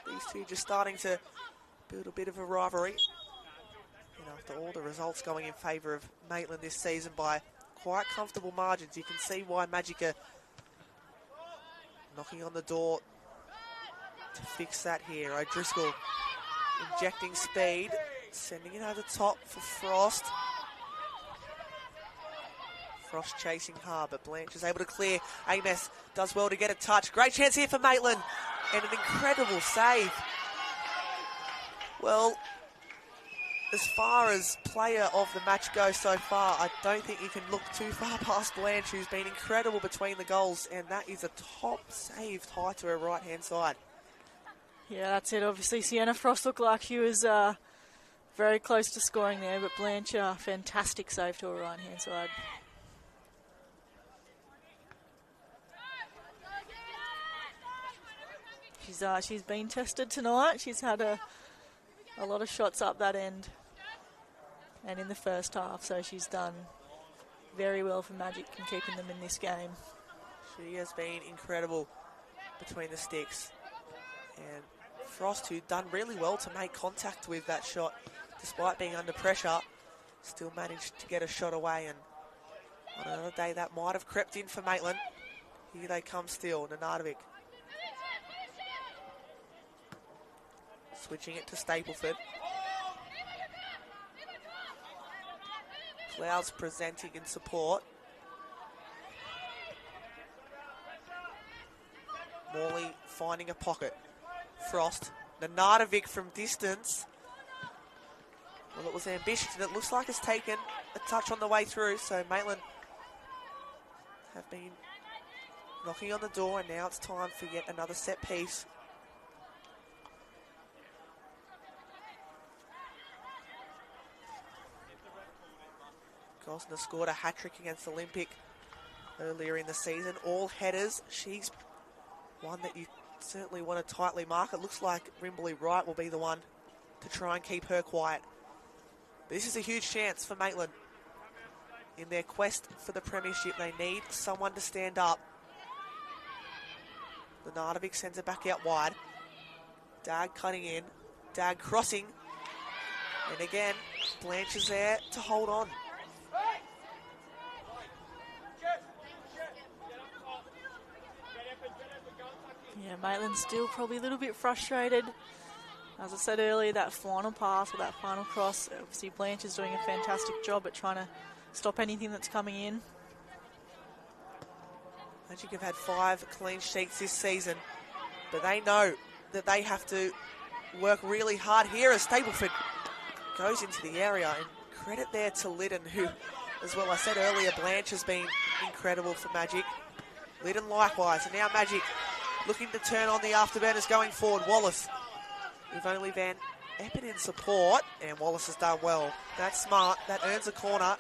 These two just starting to build a bit of a rivalry. And after all the results going in favour of Maitland this season by quite comfortable margins, you can see why Magic are knocking on the door to fix that here. O'Driscoll injecting speed, sending it over the top for Frost. Frost chasing hard, but Blanche is able to clear. Amos does well to get a touch. Great chance here for Maitland, and an incredible save. Well, as far as player of the match goes so far, I don't think you can look too far past Blanche, who's been incredible between the goals, and that is a top save high to her right-hand side. Yeah, that's it. Obviously, Sienna Frost looked like she was very close to scoring there, but Blanche, fantastic save to her right-hand side. She's been tested tonight. She's had a lot of shots up that end and in the first half, so she's done very well for Magic in keeping them in this game. She has been incredible between the sticks. And Frost, who done really well to make contact with that shot, despite being under pressure, still managed to get a shot away. And on another day, that might have crept in for Maitland. Here they come still, Nenadovich. Switching it to Stapleford. Clouds presenting in support. Morley finding a pocket. Frost. Nenadovich from distance. Well, it was ambitious, and it looks like it's taken a touch on the way through, so Maitland have been knocking on the door, and now it's time for yet another set piece. Gosner scored a hat-trick against Olympic earlier in the season. All headers. She's one that you certainly want to tightly mark. It looks like Rimbley Wright will be the one to try and keep her quiet. This is a huge chance for Maitland. In their quest for the premiership, they need someone to stand up. Nenadovich sends it back out wide. Dag cutting in. Dag crossing. And again, Blanche is there to hold on. Yeah, Maitland's still probably a little bit frustrated. As I said earlier, that final pass or that final cross, obviously Blanche is doing a fantastic job at trying to stop anything that's coming in. Magic have had 5 clean sheets this season, but they know that they have to work really hard here as Stapleford goes into the area. And credit there to Liddon, who, as well I said earlier, Blanche has been incredible for Magic. Liddon likewise, and now Magic looking to turn on the afterburners going forward. Wallace with only Van Eppen in support, and Wallace has done well. That's smart, that earns a corner,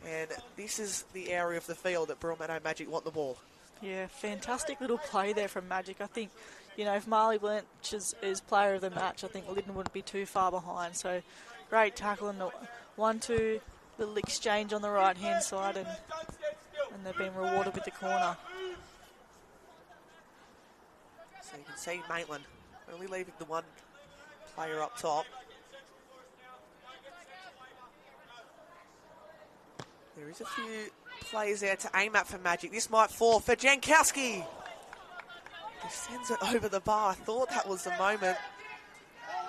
and this is the area of the field that Broadmeadow Magic want the ball. Yeah, fantastic little play there from Magic. I think, you know, if Marley Blanche is player of the match, I think Liddon wouldn't be too far behind. So great tackle and the 1-2 little exchange on the right-hand side, and they've been rewarded with the corner. So you can see Maitland only leaving the one player up top. There is a few players there to aim at for Magic. This might fall for Jankowski. He sends it over the bar. I thought that was the moment.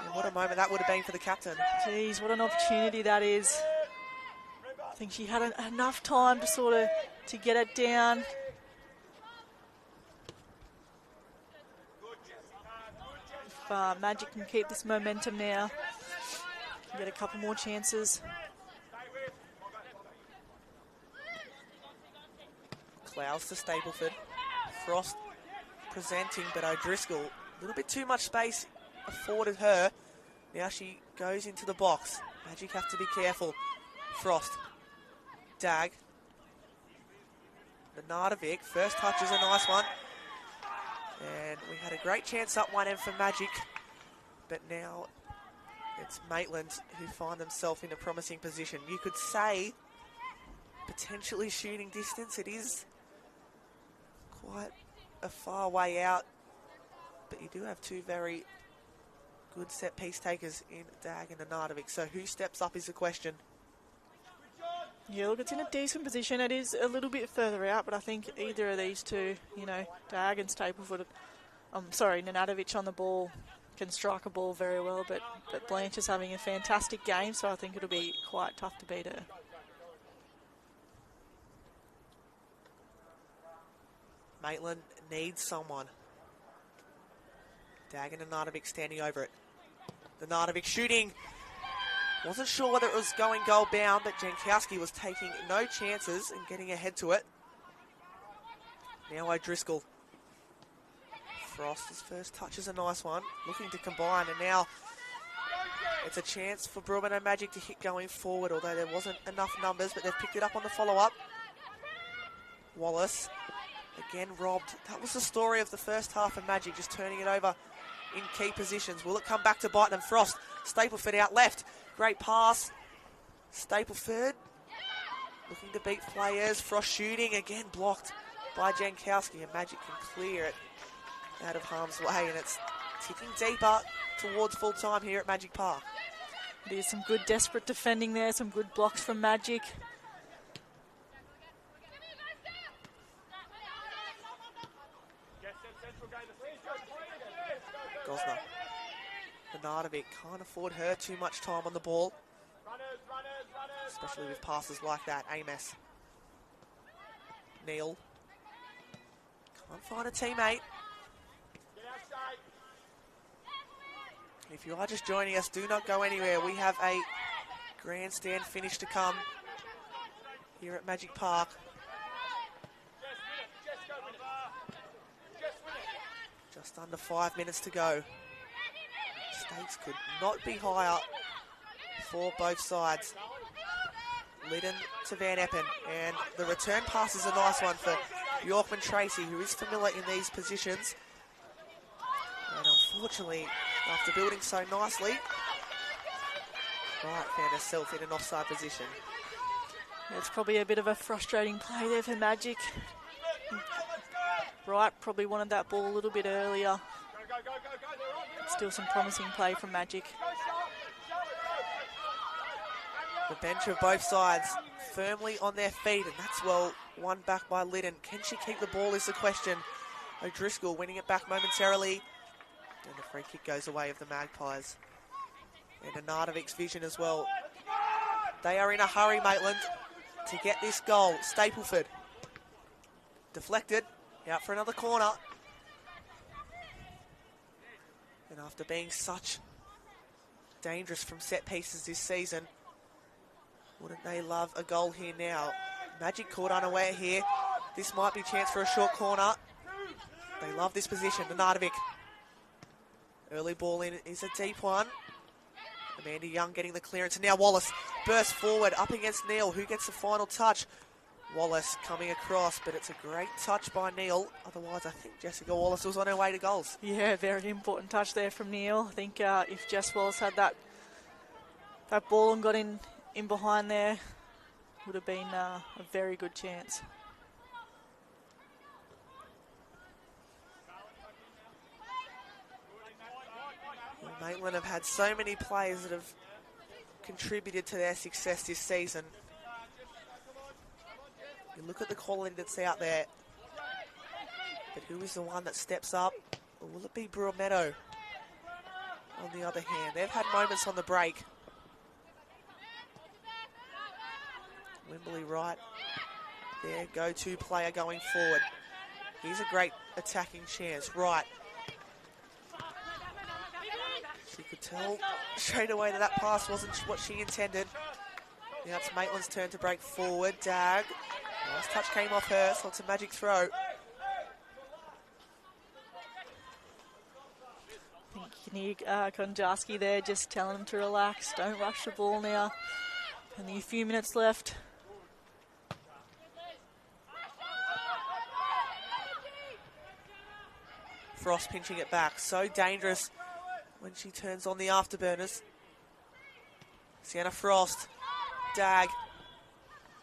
And what a moment that would have been for the captain. Geez, what an opportunity that is. I think she had enough time to sort of to get it down. If Magic can keep this momentum now, get a couple more chances. Clouds to Stapleford. Frost presenting, but O'Driscoll, a little bit too much space afforded her. Now she goes into the box. Magic have to be careful. Frost. Dag. Nenadovich. First touch is a nice one. And we had a great chance up one end for Magic, but now it's Maitland who find themselves in a promising position. You could say potentially shooting distance. It is quite a far way out, but you do have two very good set piece takers in Dag and Nenadovich. So who steps up is the question. Yeah, look, it's in a decent position. It is a little bit further out, but I think either of these two, you know, Dag and Nenadovich on the ball can strike a ball very well, but Blanche is having a fantastic game, so I think it'll be quite tough to beat her. Maitland needs someone. Dag and Nenadovich standing over it. Nenadovich shooting. Wasn't sure whether it was going goal bound, but Jankowski was taking no chances and getting ahead to it. Now O'Driscoll. Frost's first touch is a nice one. Looking to combine, and now it's a chance for Broadmeadow Magic to hit going forward, although there wasn't enough numbers, but they've picked it up on the follow-up. Wallace, again robbed. That was the story of the first half of Magic, just turning it over in key positions. Will it come back to bite them? Frost, Stapleford out left. Great pass. Stapleford looking to beat players. Frost shooting, again blocked by Jankowski, and Magic can clear it out of harm's way, and it's ticking deeper towards full time here at Magic Park. There's some good desperate defending there, some good blocks from Magic. Gosner. Nenadovich can't afford her too much time on the ball, especially with passes like that. Amos. Neil. Can't find a teammate. If you are just joining us, do not go anywhere. We have a grandstand finish to come here at Magic Park. Just under 5 minutes to go. Stakes could not be higher for both sides. Liddon to Van Eppen, and the return pass is a nice one for Yorkman Tracy, who is familiar in these positions. And unfortunately, after building so nicely, Wright found herself in an offside position. It's probably a bit of a frustrating play there for Magic. Wright probably wanted that ball a little bit earlier. Still some promising play from Magic. The bench of both sides firmly on their feet, and that's well won back by Liddon. Can she keep the ball is the question. O'Driscoll winning it back momentarily, and the free kick goes away of the Magpies. And Nenadovich's vision as well. They are in a hurry, Maitland, to get this goal. Stapleford deflected, out for another corner. And after being such dangerous from set pieces this season, wouldn't they love a goal here now? Magic caught unaware here. This might be a chance for a short corner. They love this position. Nenadovich. Early ball in is a deep one. Amanda Young getting the clearance, and now Wallace bursts forward up against Neil, who gets the final touch. Wallace coming across, but it's a great touch by Neil. Otherwise, I think Jessica Wallace was on her way to goals. Yeah, very important touch there from Neil. I think if Jess Wallace had that ball and got in behind there, would have been a very good chance. Well, Maitland have had so many players that have contributed to their success this season. You look at the quality that's out there, but who is the one that steps up? Or will it be Broadmeadow? On the other hand, they've had moments on the break. Wimberley Wright, their go-to player going forward. Here's a great attacking chance. Wright. She could tell straight away that pass wasn't what she intended. Now it's Maitland's turn to break forward. Dag. Last touch came off her, so it's a Magic throw. I think you need Konjarski there just telling him to relax. Don't rush the ball now. Only a few minutes left. Frost pinching it back. So dangerous when she turns on the afterburners. Sienna Frost. Dag.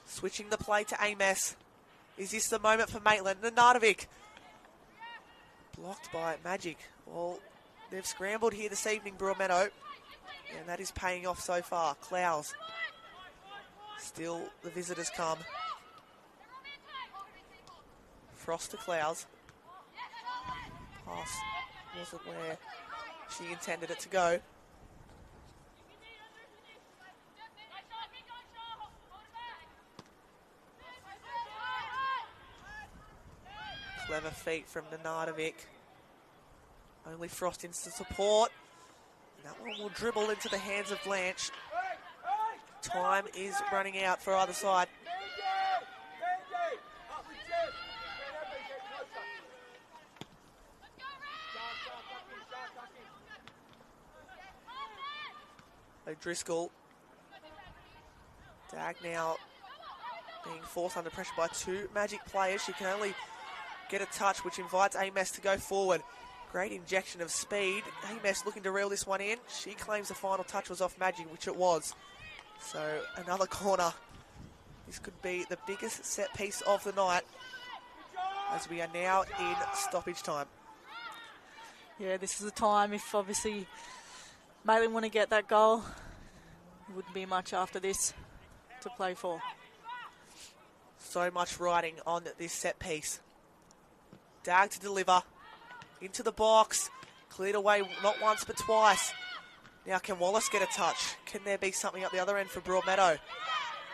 Switching the play to Amos. Is this the moment for Maitland? Nenadovich. Blocked by Magic. Well, They've scrambled here this evening, Broadmeadow, and that is paying off so far. Clowes. Still, the visitors come. Frost to Clowes. Pass wasn't where she intended it to go. Clever feet from Nenadovich. Only Frost in support. And that one will dribble into the hands of Blanche. Time is running out for either side. O'Driscoll. Dag now being forced under pressure by two Magic players. She can only get a touch, which invites Ames to go forward. Great injection of speed. Ames looking to reel this one in. She claims the final touch was off Magic, which it was. So another corner. This could be the biggest set piece of the night, as we are now in stoppage time. Yeah, this is the time if obviously Maitland want to get that goal. It wouldn't be much after this to play for. So much riding on this set piece. Dag to deliver. Into the box. Cleared away not once but twice. Now can Wallace get a touch? Can there be something up the other end for Broadmeadow?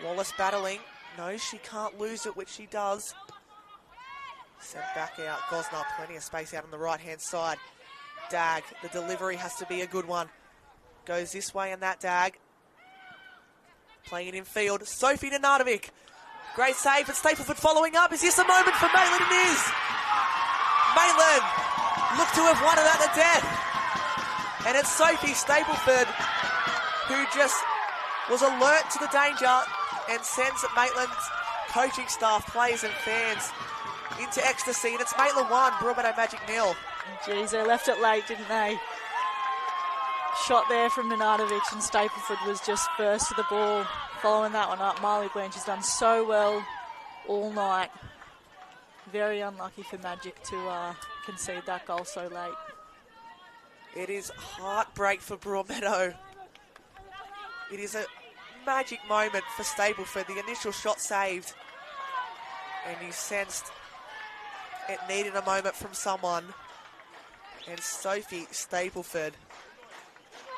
Wallace battling. No, she can't lose it, which she does. Sent back out. Gosnar, plenty of space out on the right-hand side. Dag, the delivery has to be a good one. Goes this way and that, Dag. Playing it in field. Sophie Nenadovich. Great save, but Stapleford following up. Is this a moment for Maitland? It is. Maitland look to have won it at the death. And it's Sophie Stapleford who just was alert to the danger and sends Maitland's coaching staff, players and fans into ecstasy. And it's Maitland 1, Broadmeadow Magic 0. Geez, they left it late, didn't they? Shot there from Nenadovich, and Stapleford was just first to the ball. Following that one up, Marley Blanche has done so well all night. Very unlucky for Magic to concede that goal so late. It is heartbreak for Broadmeadow. It is a magic moment for Stapleford. The initial shot saved, and he sensed it needed a moment from someone. And Sophie Stapleford,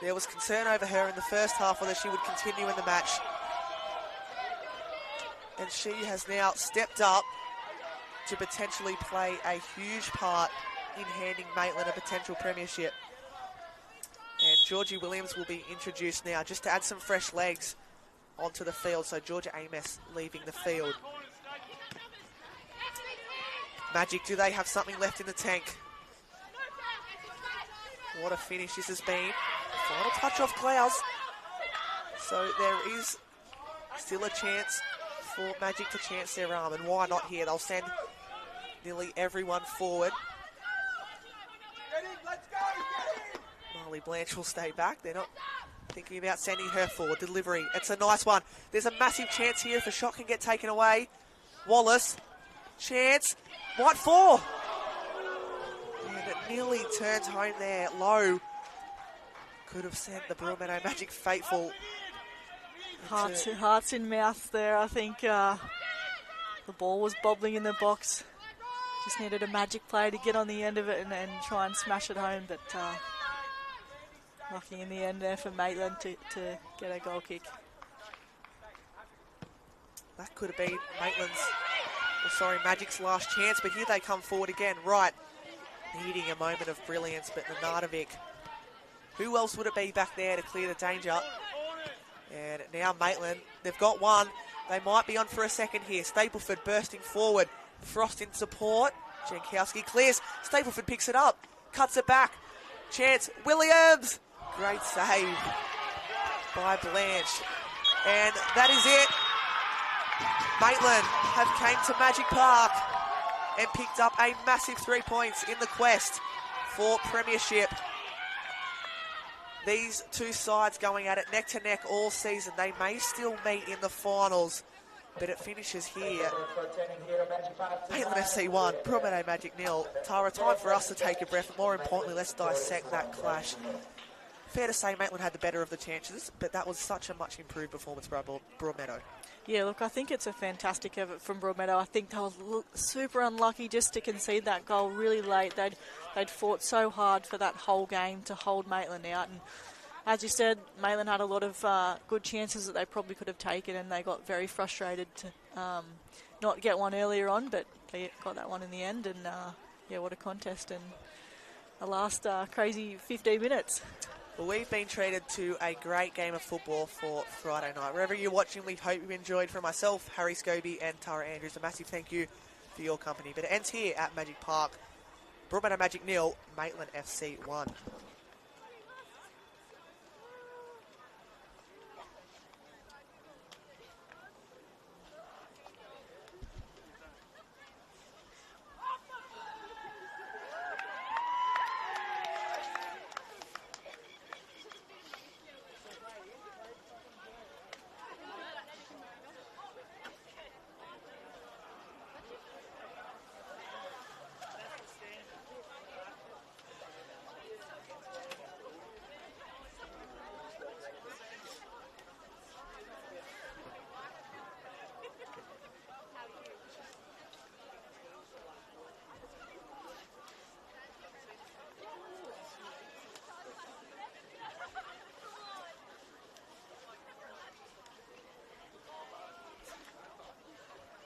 there was concern over her in the first half whether she would continue in the match. And she has now stepped up to potentially play a huge part in handing Maitland a potential premiership. And Georgie Williams will be introduced now just to add some fresh legs onto the field. So Georgia Amos leaving the field. Magic, do they have something left in the tank? What a finish this has been. Final touch off Clowes. So there is still a chance for Magic to chance their arm. And why not here? They'll send nearly everyone forward. Marley Blanche will stay back. They're not thinking about sending her forward. Delivery. It's a nice one. There's a massive chance here if a shot can get taken away. Wallace. Chance. Might fall. And it nearly turns home there. Low. Could have sent the Broadmeadow Magic faithful. Hearts in mouth there. I think the ball was bobbling in the box. Just needed a Magic player to get on the end of it and try and smash it home. But lucky in the end there for Maitland to get a goal kick. That could have been Magic's last chance, but here they come forward again. Right, needing a moment of brilliance, but Nenadovich. Who else would it be back there to clear the danger? And now Maitland, they've got one. They might be on for a second here. Stapleford bursting forward. Frost in support. Jankowski clears. Stapleford picks it up. Cuts it back. Chance. Williams. Great save by Blanche. And that is it. Maitland have came to Magic Park and picked up a massive 3 points in the quest for premiership. These two sides going at it neck to neck all season. They may still meet in the finals but it finishes here. Maitland FC 1, Broadmeadow Magic 0. Tara, time for us to take a breath. More importantly, let's dissect that clash. Fair to say Maitland had the better of the chances, but that was such a much improved performance by Broadmeadow. Yeah, look, I think it's a fantastic effort from Broadmeadow. I think they were super unlucky just to concede that goal really late. They'd fought so hard for that whole game to hold Maitland out. And as you said, Maitland had a lot of good chances that they probably could have taken, and they got very frustrated to not get one earlier on, but they got that one in the end. And, yeah, what a contest and a last crazy 15 minutes. Well, we've been treated to a great game of football for Friday night. Wherever you're watching, we hope you enjoyed. For myself, Harry Scobie and Tara Andrews, a massive thank you for your company. But it ends here at Magic Park. Broadmeadow Magic 0, Maitland FC 1.